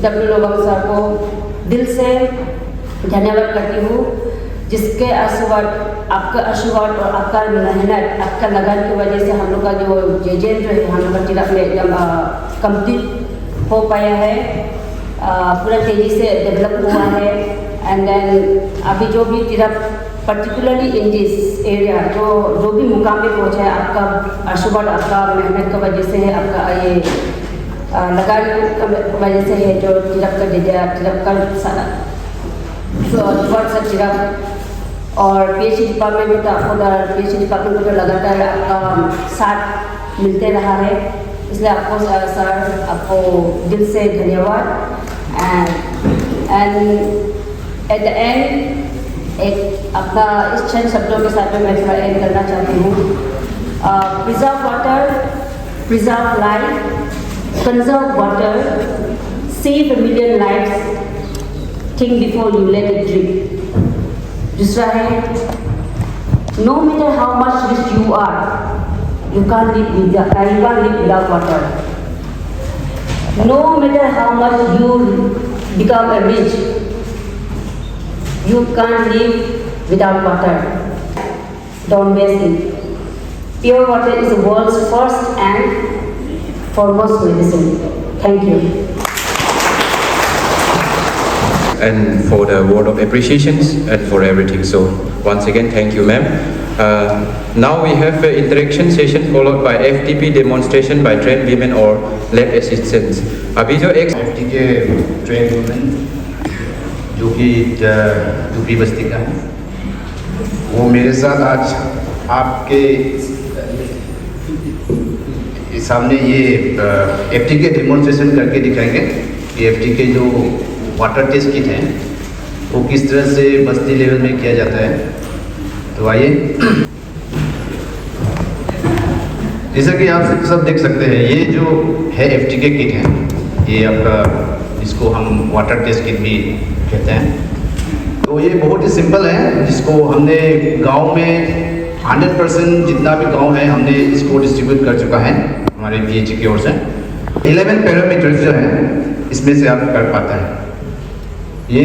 W लोबंग सर को दिल से धन्यवाद करती हूँ जिसके आशीर्वाद आपका आशीर्वाद और आपका मेहनत आपका लगन की वजह से हम लोग का जो JJM जो है हम लोग का टिरप में एकदम कंप्लीट हो पाया है, पूरा तेज़ी से डेवलप हुआ है। एंड देन अभी जो भी टिरप पर्टिकुलरली इन दिस एरिया जो भी मुकाम पे पहुँचा है आपका आशीर्वाद आपका मेहनत की वजह से है, आपका ये लगाने की वजह से है जो तिलक कर दिया, तिलक का थोड़ा सा तिलक और PhD डिपार्टमेंट में तो आपको PhD डिपार्टमेंट को तो लगातार आपका साथ मिलते रहा है, इसलिए आपको सर आपको दिल से धन्यवाद। एंड एट द एंड एक अपना इस चंद शब्दों के साथ में मैं थोड़ा एंड करना चाहती हूँ। Preserve water, preserve life, conserve water, save a million lives, think before you let it drip. दूसरा है, no matter how much rich you are, you can't live without water. No matter how much you become a rich, you can't live without water. Don't waste it. Pure water is the world's first and foremost medicine. Thank you. And for the word of appreciations and for everything. So once again, thank you, ma'am. Now we have an interaction session followed by FTP demonstration by trained women or lab assistants. अभी जो एक FT के trained women जो कि यूपी बस्ती का है, वो मेरे साथ आज आपके सामने ये FT के डेमोन्स्ट्रेशन करके दिखाएंगे कि FT के जो वाटर टेस्ट किट हैं वो किस तरह से बस्ती लेवल में किया जाता है। तो आइए, जैसा कि आप सब देख सकते हैं, ये जो है FT के किट है, ये आपका इसको हम वाटर टेस्ट किट भी कहते हैं। तो ये बहुत ही सिंपल है, जिसको हमने गांव में 100% जितना भी गांव है हमने इसको डिस्ट्रीब्यूट कर चुका है हमारे PH की ओर से। 11 पैरामीटर्स जो हैं इसमें से आप कर पाता है। ये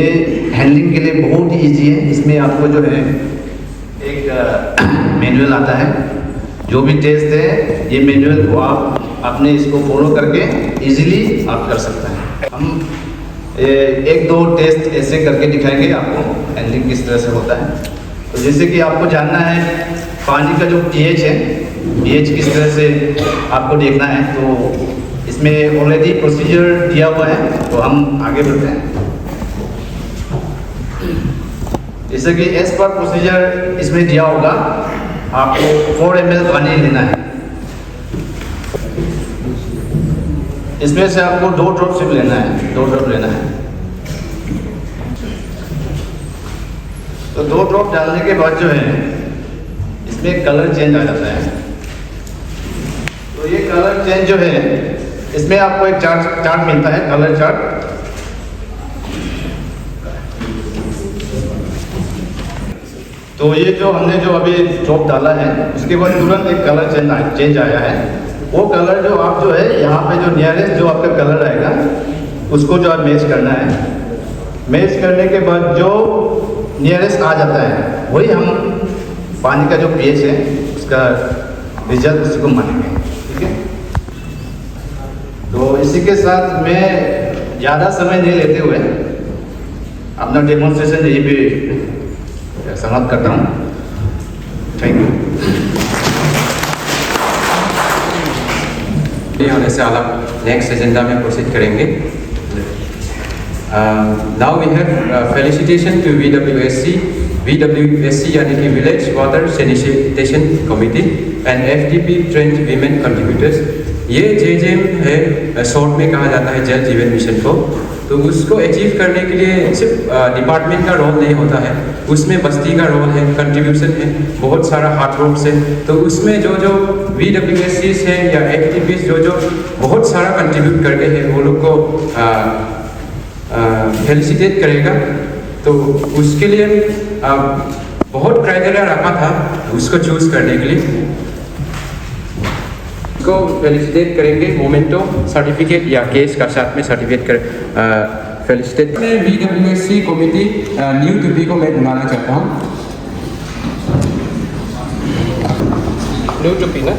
हैंडलिंग के लिए बहुत ही ईजी है। इसमें आपको जो है एक मैनुअल आता है, जो भी टेस्ट है ये मैनुअल को आप अपने इसको फॉलो करके इजीली आप कर सकते हैं। हम एक दो टेस्ट ऐसे करके दिखाएंगे आपको हैंडलिंग किस तरह से होता है। तो जैसे कि आपको जानना है पानी का जो pH है, pH किस तरह से आपको देखना है, तो इसमें ऑलरेडी प्रोसीजर दिया हुआ है, तो हम आगे बढ़ते हैं। जैसे कि एज पर प्रोसीजर इसमें दिया होगा, आपको 4 ml पानी लेना है। इसमें से आपको 2 ड्रॉप सिर्फ लेना है, 2 ड्रॉप लेना है। तो 2 ड्रॉप डालने के बाद जो है इसमें कलर चेंज आ जाता है। तो ये कलर चेंज जो है इसमें आपको एक चार्ट मिलता है, कलर चार्ट। तो ये जो हमने जो अभी ड्रॉप डाला है उसके बाद तुरंत एक कलर चेंज आया है। वो कलर जो आप जो है यहाँ पे जो नियरेस्ट जो आपका कलर आएगा उसको जो आप मैच करना है। मैच करने के बाद जो नियरेस्ट आ जाता है वही हम पानी का जो pH है उसका रिजल्ट उसी को मानेंगे, ठीक है। तो इसी के साथ मैं ज़्यादा समय नहीं लेते हुए अपना डेमोन्स्ट्रेशन यही भी समाप्त करता हूँ। Thank you. होने से अलग नेक्स्ट एजेंडा में प्रोसीड करेंगे। Now we have felicitation to VWSC यानी कि village water sanitation committee and FTP trained women contributors. ये JJM है, शॉर्ट में कहा जाता है जल जीवन मिशन को। तो उसको अचीव करने के लिए सिर्फ डिपार्टमेंट का रोल नहीं होता है, उसमें बस्ती का रोल है, कंट्रीब्यूशन है, बहुत सारा हार्ड वर्क है। तो उसमें जो VWSCs है या FTPs जो बहुत सारा कंट्रीब्यूट करके है वो लोग को फेलिसिटेट करेगा। तो उसके लिए बहुत क्राइटेरिया रखा था उसको चूज करने के लिए। को फेलिसिटेट करेंगे मोमेंटो सर्टिफिकेट या केस का साथ में सर्टिफिकेट कर फेलिसिटेट। मैं VWSC कमेटी न्यू टूपी को मैं बुलाना चाहता हूँ। न्यू टूपी ना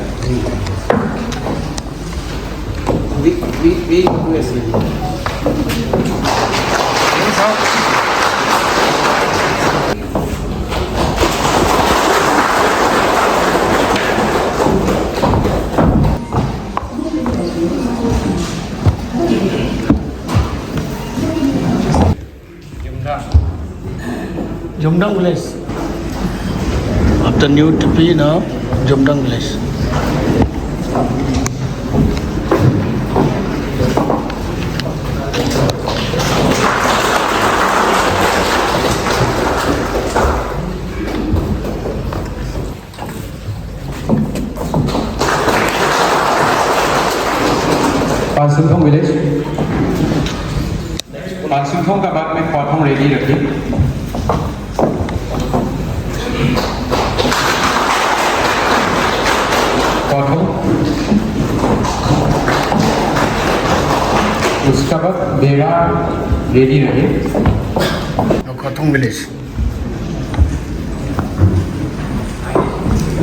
Jumdang village. Of the new TP now, Jumdang village. Pansunthong village, Pansunthong का बाद में क्वाथों रेडी रखिए। क्वाथों, उसका बाद बेड़ा रेडी रहे। Kothong village.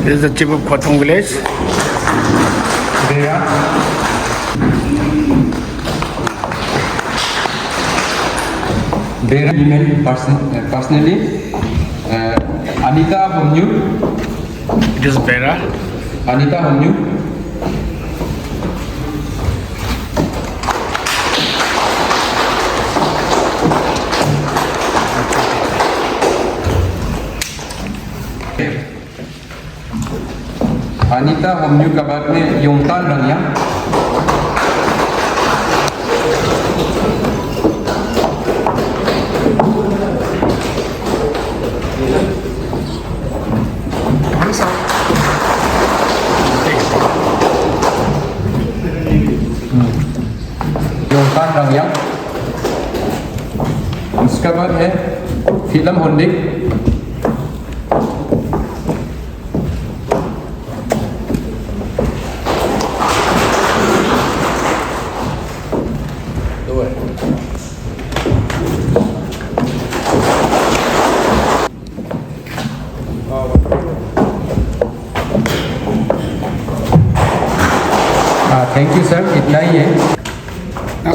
This is the chief of Kothong village. बेड़ा, बेड़ा email personally, Anita Homyu, It is Bera. Anita Homyu, Anita हमन्यू का बाद में योंगतान रंगिया, योंगतान रंगिया। उसका बाद है फिल्म होंडिक, थैंक यू सर, इतना ही है।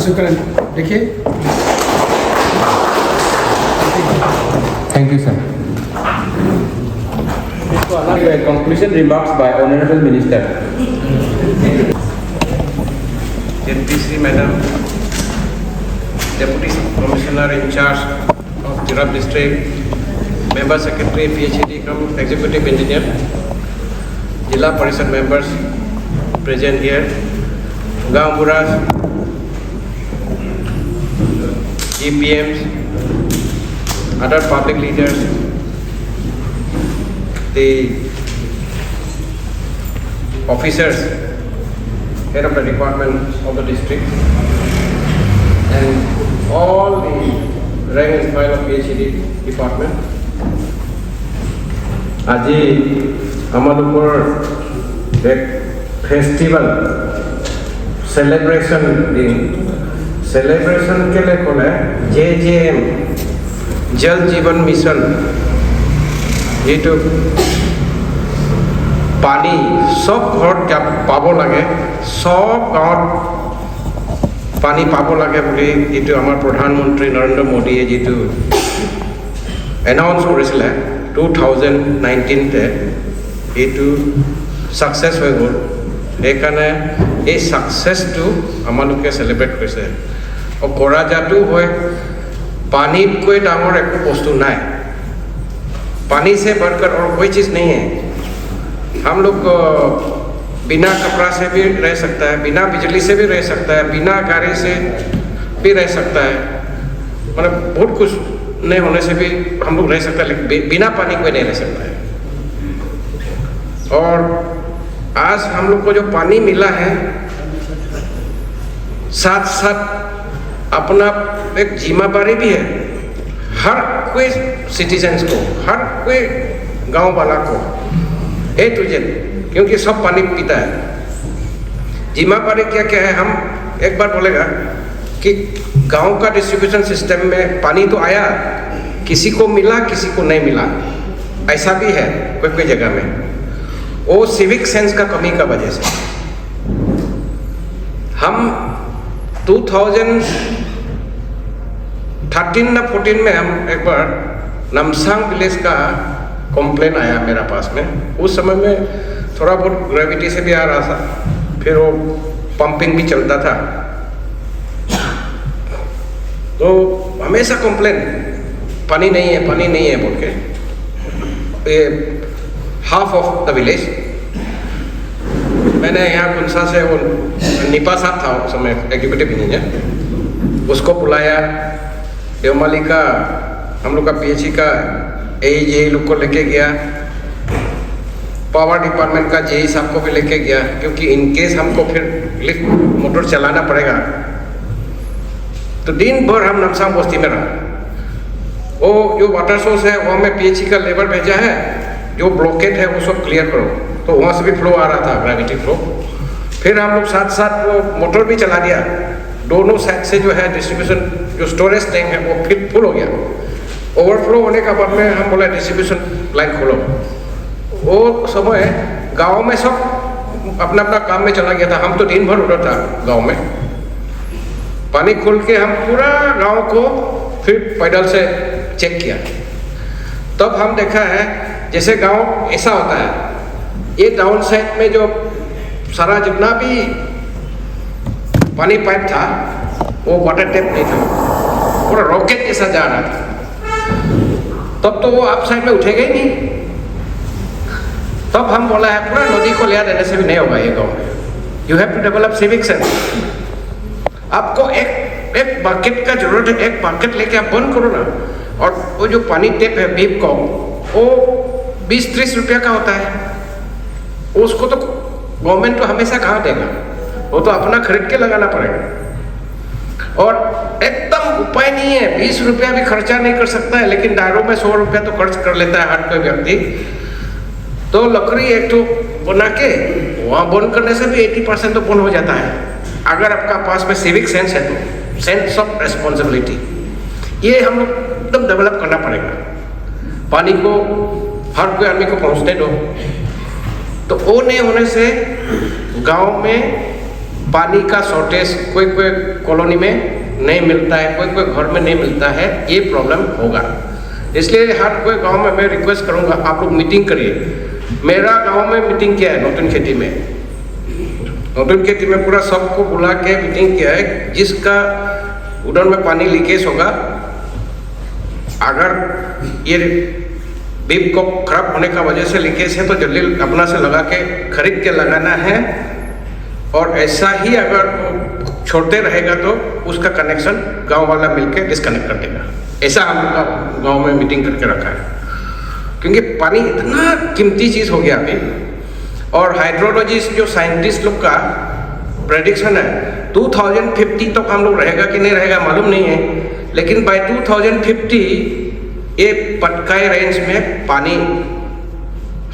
शुक्रिया, देखिए। Thank you sir. Conclusion remarks by Honorable Minister. NPC Madam, Deputy Commissioner in charge of Tirap District, Member Secretary PhD from Executive Engineer, Jilla Parishad members present here, Gaon Buras, GPMs, other public leaders, the officers, head of the department of the district, and all the rank and file of PhD department. আজি আমালোকৰ এক ফেষ্টিভেল সেলিব্রেশন দিন। সেলিব্রেশন কেলে ক'লে JJM জল জীবন মিছন, যিটো পানী সব ঘৰত পাব লাগে, সব গাঁৱত পানী পাব লাগে বুলি যিটো আমাৰ প্ৰধানমন্ত্ৰী নৰেন্দ্ৰ মোদীয়ে যিটো এনাউন্স কৰিছিলে 2019-তে, এইটো ছাকচেছ হৈ গ'ল। সেইকাৰণে এই ছাকচেছটো আমালোকে চেলিব্ৰেট কৰিছে। আৰু কৰা যাতো হয়, পানীতকৈ ডাঙৰ একো বস্তু নাই। पानी से बढ़कर और कोई चीज़ नहीं है। हम लोग बिना कपड़ा से भी रह सकता है, बिना बिजली से भी रह सकता है, बिना गाड़ी से भी रह सकता है, मतलब बहुत कुछ नहीं होने से भी हम लोग रह सकता है, लेकिन बिना पानी कोई नहीं रह सकता है। और आज हम लोग को जो पानी मिला है, साथ साथ अपना एक जिम्मेदारी भी है, हर कोई सिटीजन्स को, हर कोई गांव वाला को, ए टू जेड, क्योंकि सब पानी पीता है। जिम्मेदारी क्या क्या है, हम एक बार बोलेगा कि गांव का डिस्ट्रीब्यूशन सिस्टम में पानी तो आया, किसी को मिला किसी को नहीं मिला, ऐसा भी है कोई कोई जगह में। वो सिविक सेंस का कमी का वजह से हम 2013 ना 14 में हम एक बार नमसांग विलेज का कंप्लेन आया मेरा पास में। उस समय में थोड़ा बहुत ग्रेविटी से भी आ रहा था, फिर वो पंपिंग भी चलता था, तो हमेशा कंप्लेन पानी नहीं है बोल के, ये हाफ ऑफ द विलेज। मैंने यहाँ कुंसा से वो निपा साहब था उस समय एग्जीक्यूटिव इंजीनियर, उसको बुलाया। देवमाली का हम लोग का पीएचई का ए लोग को लेके गया, पावर डिपार्टमेंट का जेई साहब को भी लेके गया, क्योंकि इनकेस हमको फिर लिफ्ट मोटर चलाना पड़ेगा। तो दिन भर हम नमसाम बस्ती में रहा। वो जो वाटर सोर्स है वहाँ में पीएचई का लेबर भेजा है, जो ब्लॉकेट है वो सब क्लियर करो। तो वहाँ से भी फ्लो आ रहा था, ग्रेविटी फ्लो। फिर हम लोग साथ साथ वो मोटर भी चला दिया, दोनों साइड से जो है डिस्ट्रीब्यूशन जो स्टोरेज टैंक है वो फिर फुल हो गया। ओवरफ्लो होने का बाद में हम बोला डिस्ट्रीब्यूशन लाइन खोलो। वो समय गांव में सब अपना अपना काम में चला गया था, हम तो दिन भर उधर था गांव में। पानी खोल के हम पूरा गांव को फिर पैदल से चेक किया। तब हम देखा है जैसे गांव ऐसा होता है, ये डाउन साइड में जो सारा जितना भी पानी पाइप था वो वाटर टैप नहीं था, पूरा रॉकेट जैसा जा रहा था। तब तो वो आप साइड में उठेगा ही नहीं। तब हम बोला है पूरा नदी को लिया देने से भी नहीं होगा ये गाँव में। You have to develop civic sense. आपको एक बकेट का जरूरत है, एक बकेट लेके आप बंद करो ना। और वो जो पानी टेप है बीप को, वो 20-30 रुपया का होता है। उसको तो गवर्नमेंट तो हमेशा कहाँ देगा, वो तो अपना खरीद के लगाना पड़ेगा। और एकदम उपाय नहीं है, 20 रुपया भी खर्चा नहीं कर सकता है, लेकिन दायरों में 100 रुपया तो खर्च कर लेता है हर कोई व्यक्ति। तो लकड़ी एक तो बना के वहाँ बंद करने से भी 80% तो बंद हो जाता है, अगर आपका पास में सिविक सेंस है तो, सेंस ऑफ रेस्पॉन्सिबिलिटी। ये हम लोग एकदम डेवलप करना पड़ेगा। पानी को हर कोई आदमी को पहुँचने दो। तो वो नहीं होने से गांव में पानी का शॉर्टेज कोई कॉलोनी में नहीं मिलता है, कोई घर में नहीं मिलता है, ये प्रॉब्लम होगा। इसलिए हर कोई गांव में मैं रिक्वेस्ट करूंगा, आप लोग मीटिंग करिए। मेरा गांव में मीटिंग किया है नौतन खेती में, नौतन खेती में पूरा सबको बुला के मीटिंग किया है। जिसका उधर में पानी लीकेज होगा, अगर ये बीप को खराब होने का वजह से लीकेज है तो जल्दी अपना से लगा के खरीद के लगाना है। और ऐसा ही अगर छोड़ते रहेगा तो उसका कनेक्शन गांव वाला मिलके डिस्कनेक्ट कर देगा। ऐसा हम लोग का गाँव में मीटिंग करके रखा है, क्योंकि पानी इतना कीमती चीज़ हो गया अभी। और हाइड्रोलॉजिस्ट जो साइंटिस्ट लोग का प्रेडिक्शन है 2050 तक हम लोग रहेगा कि नहीं रहेगा मालूम नहीं है, लेकिन बाय 2050 ये पटकाई रेंज में पानी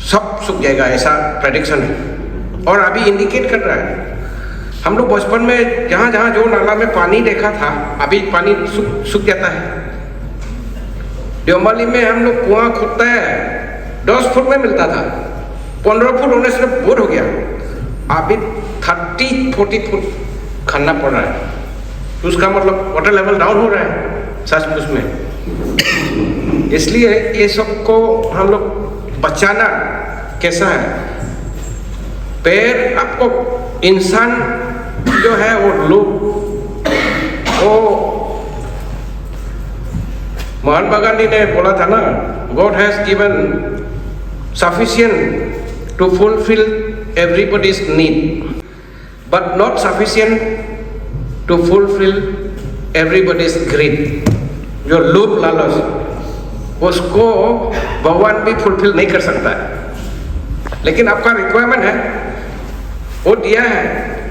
सब सूख जाएगा, ऐसा प्रेडिक्शन है। और अभी इंडिकेट कर रहा है। हम लोग बचपन में जहाँ जहाँ जो नाला में पानी देखा था, अभी पानी सूख जाता है। देवमाली में हम लोग कुआं खोदता है 10 फुट में मिलता था, 15 फुट होने से बोर हो गया। अभी 30-40 फुट खनना पड़ रहा है। तो उसका मतलब वाटर लेवल डाउन हो रहा है सचमुच में। इसलिए ये सबको हम लोग बचाना कैसा है, पैर आपको इंसान जो है वो महात्मा गांधी ने बोला था ना, God has given sufficient to fulfil everybody's need but not sufficient to fulfil everybody's greed. जो लोभ लालच उसको भगवान भी फुलफिल नहीं कर सकता है, लेकिन आपका रिक्वायरमेंट है वो दिया है।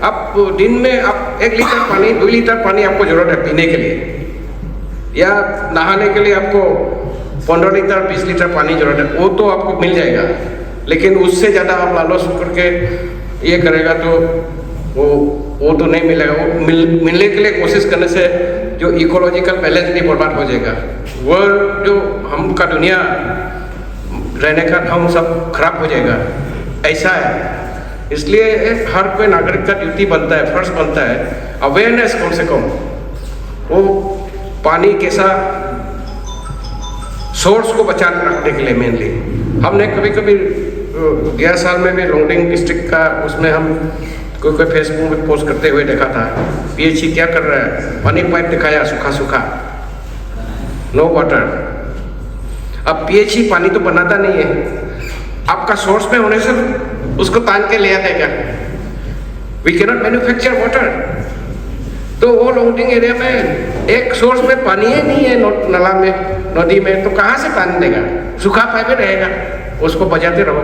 आप दिन में आप 1 लीटर पानी 2 लीटर पानी आपको जरूरत है पीने के लिए, या नहाने के लिए आपको 15 लीटर 20 लीटर पानी जरूरत है, वो तो आपको मिल जाएगा। लेकिन उससे ज़्यादा आप लालच करके ये करेगा तो वो तो नहीं मिलेगा। वो मिलने के लिए कोशिश करने से जो इकोलॉजिकल बैलेंस भी बर्बाद हो जाएगा। वर्ल्ड जो हम का दुनिया रहने का ढंग सब खराब हो जाएगा, ऐसा है। इसलिए हर कोई नागरिक का ड्यूटी बनता है, फर्ज बनता है अवेयरनेस कम से कम, वो पानी कैसा सोर्स को बचा रखने के लिए। मेनली हमने कभी कभी गया साल में भी लोंगडिंग डिस्ट्रिक्ट का उसमें हम कोई फेसबुक में पोस्ट करते हुए देखा था, पीएचई क्या कर रहा है, पानी पाइप दिखाया सूखा सूखा, नो वाटर। अब पीएच ही पानी तो बनाता नहीं है, आपका सोर्स में होने से उसको तान के ले आता है क्या? We cannot manufacture water. तो वो लोडिंग एरिया में एक सोर्स में पानी ही नहीं है, नाला में, नदी में, तो कहाँ से पानी देगा? सूखा पाइप में रहेगा, उसको बजाते रहो।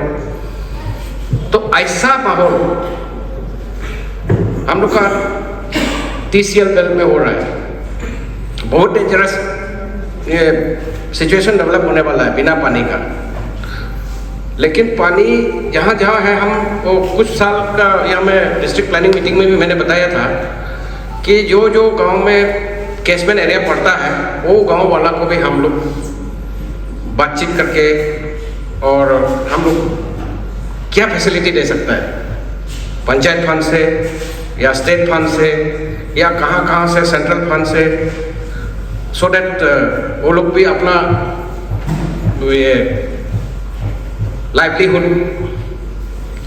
तो ऐसा माहौल हम लोग का TCL बेल्ट में हो रहा है। बहुत डेंजरस ये सिचुएशन डेवलप होने वाला है बिना पानी का। लेकिन पानी जहाँ जहाँ है, हम वो कुछ साल का यहाँ में डिस्ट्रिक्ट प्लानिंग मीटिंग में भी मैंने बताया था कि जो जो गांव में कैचमेंट एरिया पड़ता है, वो गांव वाला को भी हम लोग बातचीत करके और हम लोग क्या फैसिलिटी दे सकता है, पंचायत फंड से या स्टेट फंड से या कहाँ से सेंट्रल फंड से, सो दैट वो लोग भी अपना ये लाइवलीहुड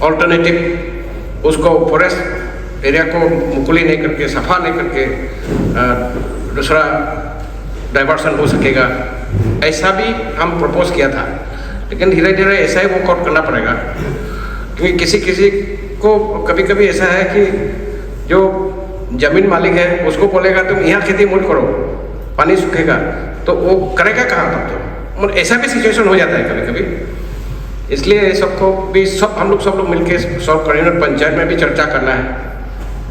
ऑल्टरनेटिव उसको फॉरेस्ट एरिया को मुकुली नहीं करके, सफा नहीं करके दूसरा डाइवर्सन हो सकेगा, ऐसा भी हम प्रपोज किया था। लेकिन धीरे धीरे ऐसा ही वर्कआउट करना पड़ेगा, क्योंकि किसी किसी को कभी कभी ऐसा है कि जो जमीन मालिक है उसको बोलेगा तुम यहाँ खेती मत करो, पानी सूखेगा, तो वो करेगा कहाँ तब? तो ऐसा भी सिचुएशन हो जाता है कभी कभी। इसलिए सबको भी हम लोग मिलके सॉल्व करेंगे। पंचायत में भी चर्चा करना है,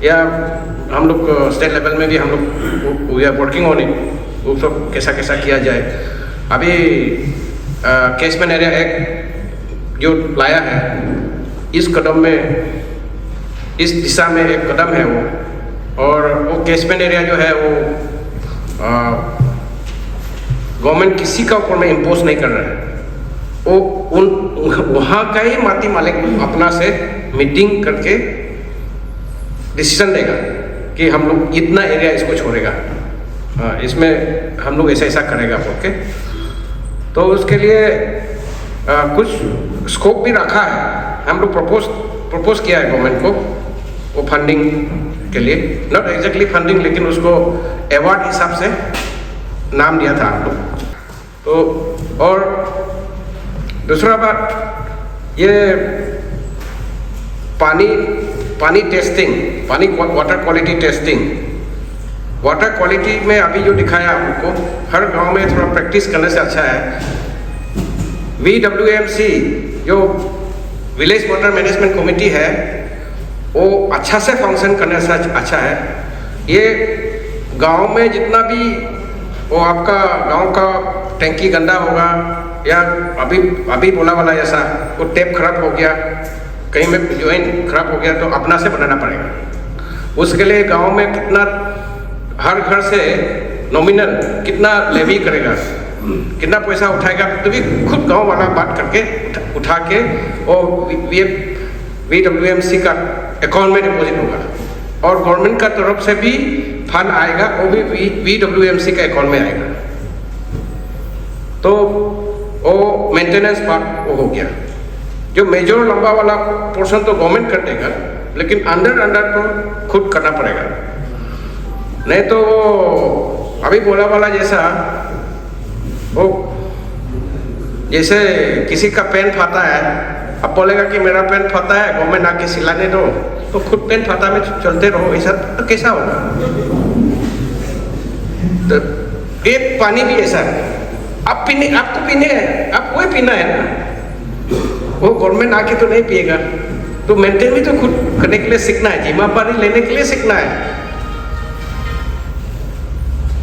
या हम लोग स्टेट लेवल में भी हम लोग we are working on it, वो सब कैसा कैसा किया जाए। अभी कैचमेंट एरिया एक्ट जो लाया है, इस कदम में, इस दिशा में एक कदम है वो। और वो कैचमेंट एरिया जो है वो गवर्नमेंट किसी का ऊपर में इम्पोज नहीं कर रहा है, वो वहाँ का ही माती मालिक अपना से मीटिंग करके डिसीजन देगा कि हम लोग इतना एरिया इसको छोड़ेगा, इसमें हम लोग ऐसा ऐसा करेगा बोल के। तो उसके लिए कुछ स्कोप भी रखा है, हम लोग प्रपोज किया है गवर्नमेंट को वो फंडिंग के लिए, नॉट एग्जैक्टली फंडिंग, लेकिन उसको अवार्ड हिसाब से नाम दिया था हम लोग। तो और दूसरा बात, ये पानी testing, water quality testing, water quality में अभी जो दिखाया आपको, हर गांव में थोड़ा प्रैक्टिस करने से अच्छा है। VWMC जो विलेज वाटर मैनेजमेंट कमेटी है, वो अच्छा से फंक्शन करने से अच्छा है। ये गांव में जितना भी वो आपका गांव का टैंकी गंदा होगा, या अभी बोला वाला जैसा वो टेप खराब हो गया, कहीं में ज्वाइन खराब हो गया, तो अपना से बनाना पड़ेगा। उसके लिए गांव में कितना, हर घर से नॉमिनल कितना लेवी करेगा, कितना पैसा उठाएगा, तो भी खुद गांव वाला बात करके उठा के और VWMC का अकाउंट में डिपॉजिट होगा, और गवर्नमेंट का तरफ से भी फंड आएगा, वो भी VWMC के अकाउंट में आएगा। तो वो मेंटेनेंस पार्ट वो हो गया। जो मेजर लंबा वाला पोर्शन तो गवर्नमेंट कर देगा, लेकिन अंडर तो खुद करना पड़ेगा। नहीं तो वो अभी बोला वाला जैसा, वो जैसे किसी का पेन फाता है, अब बोलेगा कि मेरा पेन फाता है, गवर्नमेंट आके सिलाने दो, तो खुद पेन फाता में चलते रहो, ऐसा तो कैसा होगा? तो एक पानी भी ऐसा है, आपको पीने है, आपको ही पीना है ना, वो गवर्नमेंट आके तो नहीं पिएगा। तो मेंटेन भी तो खुद करने के लिए सीखना है, जिम्मेदारी लेने के लिए सीखना है।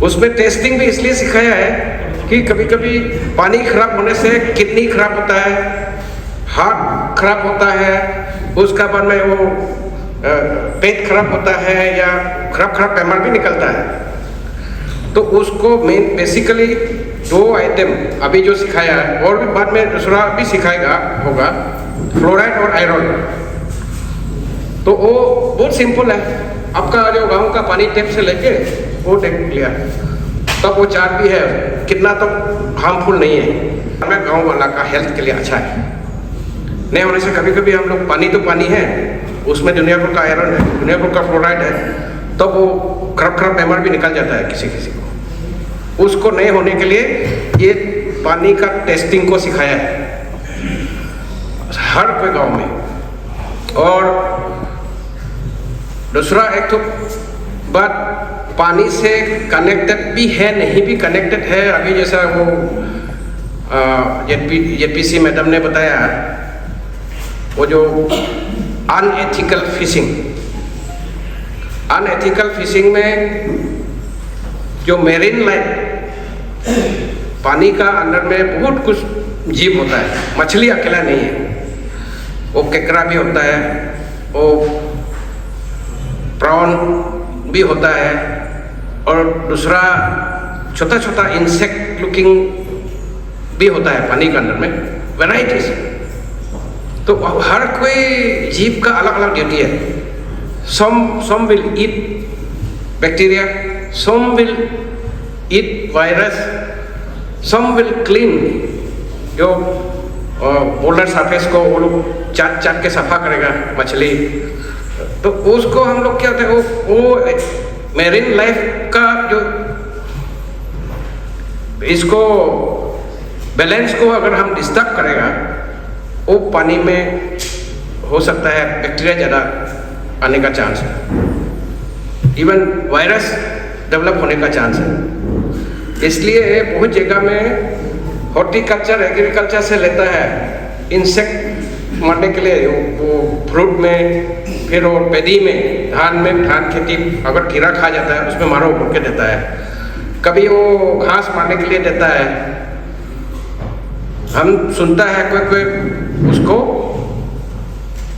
उसमें टेस्टिंग भी इसलिए सिखाया है कि कभी कभी पानी खराब होने से किडनी खराब होता है, हार्ट खराब होता है, उसका बाद में वो पेट खराब होता है, या खराब बीमार भी निकलता है। तो उसको मेन बेसिकली 2 आइटम अभी जो सिखाया है, और भी बाद में दूसरा भी सिखाएगा होगा, फ्लोराइड और आयरन। तो वो बहुत सिंपल है, आपका जो गांव का पानी टेप से लेके वो देख लिया, तब वो चार्ज भी है, कितना तो हार्मफुल नहीं है, हमें गांव वाला का हेल्थ के लिए अच्छा है। नहीं होने से कभी कभी हम लोग पानी तो पानी है, उसमें दुनिया भर का आयरन है, दुनिया भर का फ्लोराइड है, तब वो खराब बीमार भी निकल जाता है किसी को। उसको नहीं होने के लिए ये पानी का टेस्टिंग को सिखाया है हर कोई गांव में। और दूसरा एक तो बात, पानी से कनेक्टेड भी है नहीं भी कनेक्टेड है। अभी जैसा वो जेपीसी मैडम ने बताया, वो जो अनएथिकल फिशिंग में जो मेरीन लाइफ, पानी का अंदर में बहुत कुछ जीव होता है, मछली अकेला नहीं है, वो केकड़ा भी होता है, वो प्रॉन भी होता है, और दूसरा छोटा छोटा इंसेक्ट लुकिंग भी होता है पानी के अंदर में, वेराइटीज। तो हर कोई जीव का अलग अलग ड्यूटी है। some will eat bacteria, some will eat virus, some will clean जो बोल्डर सरफेस को वो लोग चाट चाट के सफा करेगा मछली। तो उसको हम लोग क्या होता है, वो मेरीन लाइफ का जो इसको बैलेंस को अगर हम डिस्टर्ब करेगा, वो पानी में हो सकता है बैक्टीरिया ज़्यादा आने का चांस है, इवन वायरस डेवलप होने का चांस है। इसलिए बहुत जगह में हॉर्टिकल्चर एग्रीकल्चर से लेता है इंसेक्ट मारने के लिए, वो फ्रूट में, फिर वो पैदी में, धान खेती अगर कीड़ा खा जाता है उसमें मारो बोल के देता है, कभी वो घास मारने के लिए देता है। हम सुनता है कोई उसको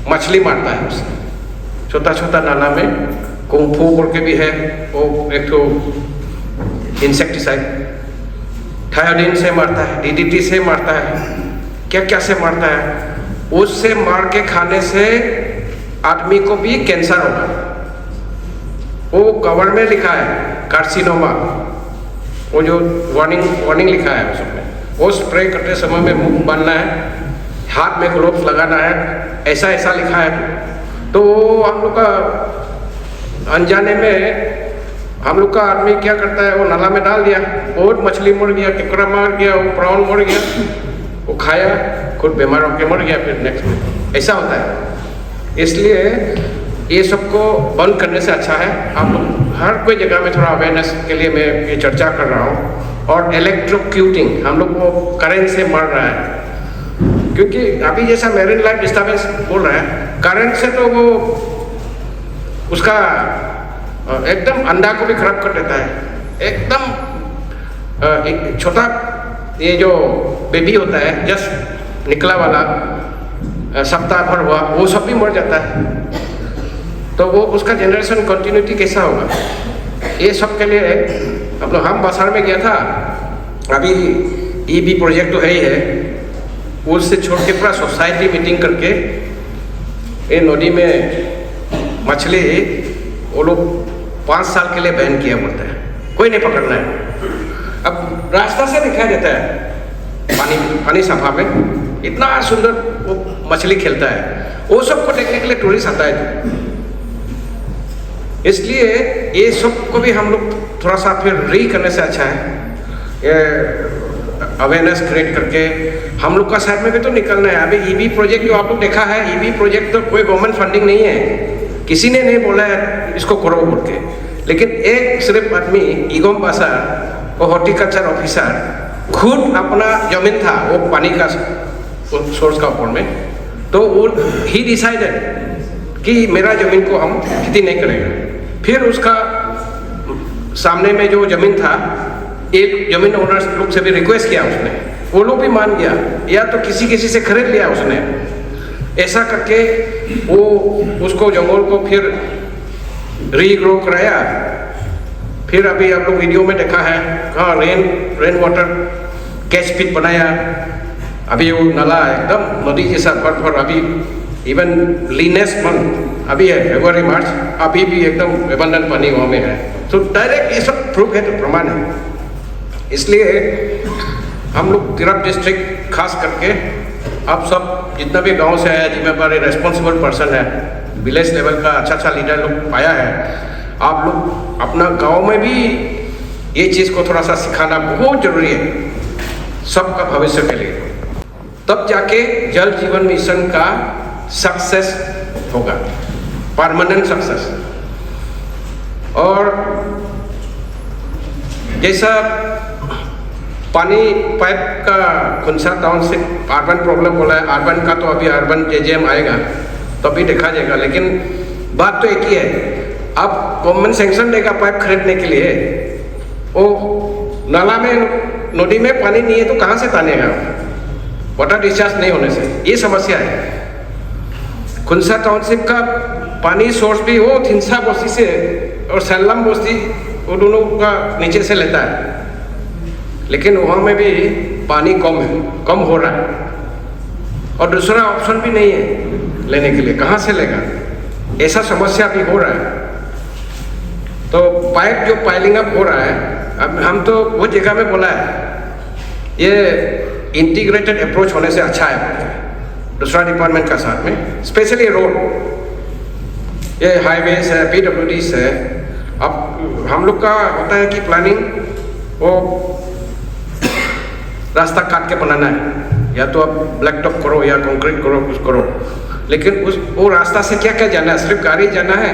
मछली मारता है उससे, छोटा छोटा नाला में कुंफू बोल के भी है, वो एक तो इंसेक्टिसाइड, थायोडीन से मारता है, डीडीटी से मारता है, क्या क्या से मारता है। उससे मार के खाने से आदमी को भी कैंसर होगा। वो कवर में लिखा है कार्सिनोमा, वो जो वार्निंग लिखा है उसमें। वो स्प्रे करते समय में मुंह बांधना है, हाथ में ग्लोव्स लगाना है, ऐसा लिखा है। तो हम लोग का अनजाने में हम लोग का आदमी क्या करता है, वो नाला में डाल दिया, बहुत मछली मर गया, केकड़ा मर गया, वो प्राउन मर गया, वो खाया, खुद बीमार होकर मर गया, फिर नेक्स्ट में ऐसा होता है। इसलिए ये सबको बंद करने से अच्छा है आप लोग हर कोई जगह में थोड़ा अवेयरनेस के लिए मैं ये चर्चा कर रहा हूँ। और इलेक्ट्रोक्यूटिंग हम लोग को करंट से मर रहा है, क्योंकि अभी जैसा मेरीन लाइफ डिस्टर्बेंस बोल रहा है, करंट से तो वो उसका एकदम अंडा को भी खराब कर देता है। एकदम एक छोटा ये जो बेबी होता है, जस्ट निकला वाला, सप्ताह भर हुआ, वो सब भी मर जाता है। तो वो उसका जनरेशन कंटिन्यूटी कैसा होगा? ये सब के लिए हम बसार में गया था, अभी ईबी प्रोजेक्ट तो है ही है, उससे छोड़ के पूरा सोसाइटी मीटिंग करके ये नदी में मछली वो लोग 5 साल के लिए बैन किया पड़ता है, कोई नहीं पकड़ना है। अब रास्ता से दिखाई देता है पानी सफा में इतना सुंदर वो मछली खेलता है, वो सबको देखने के लिए टूरिस्ट आता है। इसलिए ये सब को भी हम लोग थोड़ा सा फिर री करने से अच्छा है अवेयरनेस क्रिएट करके हम लोग का साइड में भी तो निकलना है। अभी ईबी प्रोजेक्ट जो आप लोग देखा है, ईबी प्रोजेक्ट तो कोई गवर्नमेंट फंडिंग नहीं है, किसी ने नहीं बोला है इसको करो बोल के, लेकिन एक सिर्फ आदमी ईगोम बासार और हॉर्टिकल्चर ऑफिसर खुद अपना जमीन था वो पानी का सोर्स का ऊपर में, तो वो ही डिसाइडेड कि मेरा जमीन को हम खेती नहीं करेंगे। फिर उसका सामने में जो जमीन था, एक जमीन ओनर्स लोग से भी रिक्वेस्ट किया उसने, वो लोग भी मान गया, या तो किसी से खरीद लिया उसने। ऐसा करके वो उसको जंगल को फिर रीग्रो कराया। फिर अभी आप लोग वीडियो में देखा है, हाँ रेन वाटर कैच पिट बनाया, अभी वो नाला एकदम नदी जैसा भर अभी इवन लीनेस मंथ अभी है फरवरी मार्च, अभी भी एकदम एबंडेंट पानी वहाँ में है। तो डायरेक्ट ये सब प्रूफ है, तो प्रमाण है। इसलिए हम लोग तिरप डिस्ट्रिक्ट खास करके आप सब जितना भी गांव से आया, जिम्मेदारी रेस्पॉन्सिबल पर्सन है, विलेज लेवल का अच्छा लीडर लोग आया है, आप लोग अपना गांव में भी ये चीज़ को थोड़ा सा सिखाना बहुत जरूरी है। सबका भविष्य के लिए, तब जाके जल जीवन मिशन का सक्सेस होगा, परमानेंट सक्सेस। और जैसा पानी पाइप का खुनसा टाउनशिप अर्बन प्रॉब्लम बोला है, अर्बन का तो अभी अर्बन JJM आएगा तो अभी देखा जाएगा, लेकिन बात तो एक ही है, अब गवर्नमेंट सैंक्शन देगा पाइप खरीदने के लिए, वो नाला में नदी में पानी नहीं है तो कहाँ से तानेगा, वाटर डिस्चार्ज नहीं होने से, ये समस्या है। खुनसा टाउनशिप का पानी सोर्स भी वो थिंसा बस्ती से और सैलम बस्ती वो दोनों का नीचे से लेता है, लेकिन वहाँ में भी पानी कम हो रहा है और दूसरा ऑप्शन भी नहीं है लेने के लिए, कहाँ से लेगा, ऐसा समस्या भी हो रहा है। तो पाइप जो पाइलिंग अप हो रहा है, अब हम तो वो जगह में बोला है ये इंटीग्रेटेड अप्रोच होने से अच्छा है दूसरा डिपार्टमेंट का साथ में, स्पेशली रोड, ये हाईवेज है, PWDs है। अब हम लोग का होता है कि प्लानिंग वो रास्ता काट के बनाना है, या तो आप ब्लैक टॉप करो या कंक्रीट करो, कुछ करो, लेकिन वो रास्ता से क्या क्या जाना है, सिर्फ गाड़ी जाना है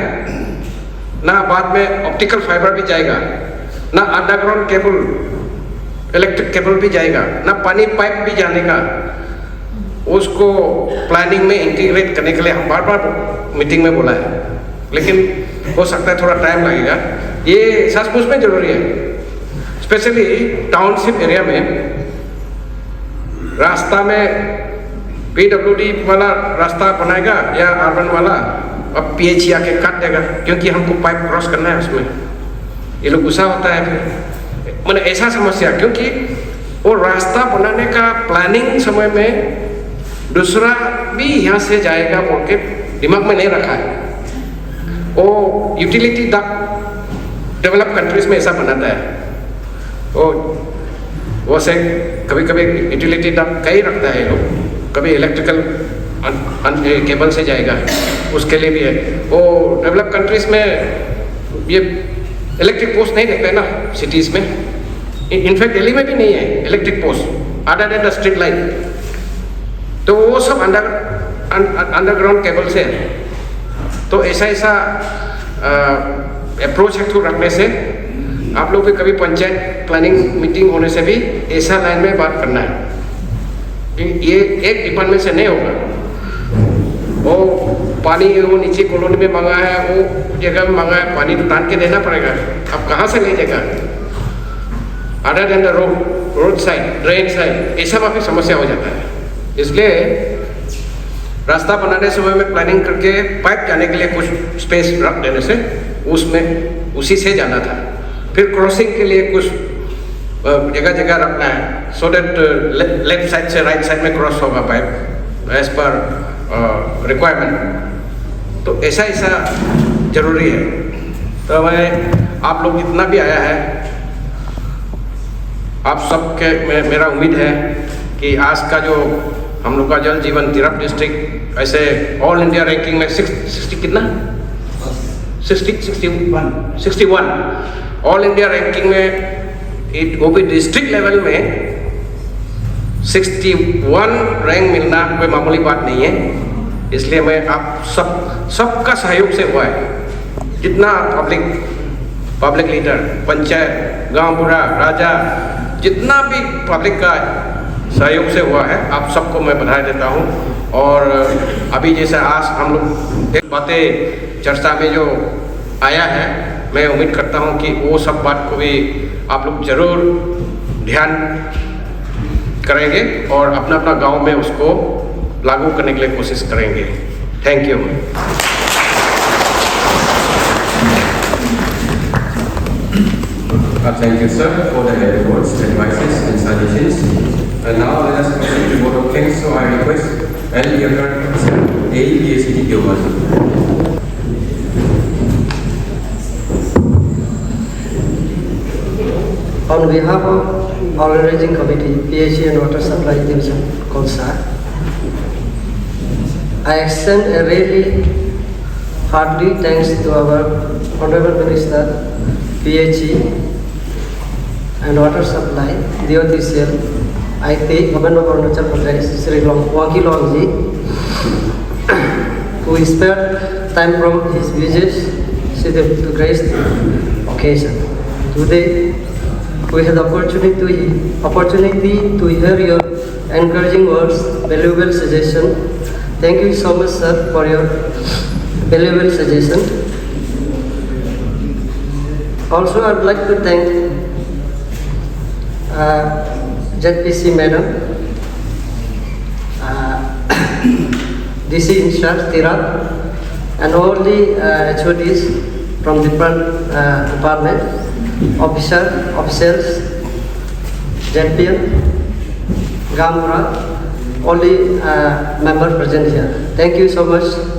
ना, बाद में ऑप्टिकल फाइबर भी जाएगा ना, अंडरग्राउंड केबल इलेक्ट्रिक केबल भी जाएगा ना, पानी पाइप भी जाने का। उसको प्लानिंग में इंटीग्रेट करने के लिए हम बार बार मीटिंग में बोला है, लेकिन हो सकता है थोड़ा टाइम लगेगा। ये सचमुच में जरूरी है, स्पेशली टाउनशिप एरिया में रास्ता में PWD वाला रास्ता बनाएगा या अर्बन वाला, अब PH आके काट देगा क्योंकि हमको पाइप क्रॉस करना है, उसमें ये लोग गुस्सा होता है फिर, मैंने ऐसा समस्या, क्योंकि वो रास्ता बनाने का प्लानिंग समय में दूसरा भी यहाँ से जाएगा बोल के दिमाग में नहीं रखा है। वो यूटिलिटी डक्ट डेवलप कंट्रीज में ऐसा बनाता है, वो से कभी कभी यूटिलिटी डक्ट कहीं रखता है लोग, कभी इलेक्ट्रिकल केबल से जाएगा, उसके लिए भी है। वो डेवलप कंट्रीज में ये इलेक्ट्रिक पोस्ट नहीं देखते ना सिटीज़ में, इनफैक्ट दिल्ली में भी नहीं है electric post other than the street light, तो वो सब अंडरग्राउंड केबल से है। तो ऐसा अप्रोच है रखने से आप लोग भी कभी पंचायत प्लानिंग मीटिंग होने से भी ऐसा लाइन में बात करना है, ये एक डिपार्टमेंट से नहीं होगा। वो पानी वो नीचे कॉलोनी में मंगा है, वो जगह में मंगा है, पानी तो टान के देना पड़ेगा, अब कहाँ से ले जाएगा, other than the road side, drain side, ऐसा काफ़ी समस्या हो जाता है। इसलिए रास्ता बनाने समय में प्लानिंग करके पाइप जाने के लिए कुछ स्पेस रख देने से उसमें उसी से जाना था, फिर क्रॉसिंग के लिए कुछ जगह जगह रखना है, सो दैट लेफ्ट साइड से राइट साइड में क्रॉस होगा पाइप एज पर रिक्वायरमेंट। तो ऐसा जरूरी है। तो मैं आप लोग जितना भी आया है, आप सबके मेरा उम्मीद है कि आज का जो हम लोग का जल जीवन तिरप डिस्ट्रिक्ट ऐसे ऑल इंडिया रैंकिंग में 60 कितना 61 ऑल इंडिया रैंकिंग में वो भी डिस्ट्रिक्ट लेवल में 61 रैंक मिलना कोई मामूली बात नहीं है। इसलिए मैं आप सबका सहयोग से हुआ है, जितना पब्लिक लीडर, पंचायत, गांव बूढ़ा, राजा, जितना भी पब्लिक का सहयोग से हुआ है, आप सबको मैं बधाई देता हूं। और अभी जैसे आज हम लोग एक बातें चर्चा में जो आया है, मैं उम्मीद करता हूं कि वो सब बात को भी आप लोग जरूर ध्यान करेंगे और अपना अपना गांव में उसको लागू करने के लिए कोशिश करेंगे। Thank you. Thank you, sir, for the reports, advices, and suggestions. And now let us proceed to vote of thanks. So I request L. Yogurt, sir, AEPACT Yoga. On behalf of our Organizing Committee, PHE and Water Supply Division, CONSA, I extend a really hearty thanks to our Honorable Minister, PHE and Water Supply, the official, IT, Governor of Arunachal Pradesh, Sri Wangki Longji, who spared time from his busy schedule to grace the occasion. Today, we have the opportunity to hear your encouraging words, valuable suggestion. Thank you so much, sir, for your valuable suggestion. Also, I would like to thank ZPC Madam, DC in charge, Tira, and all the HODs from different department, officials, ZPM, Gamura, all the members present here. Thank you so much.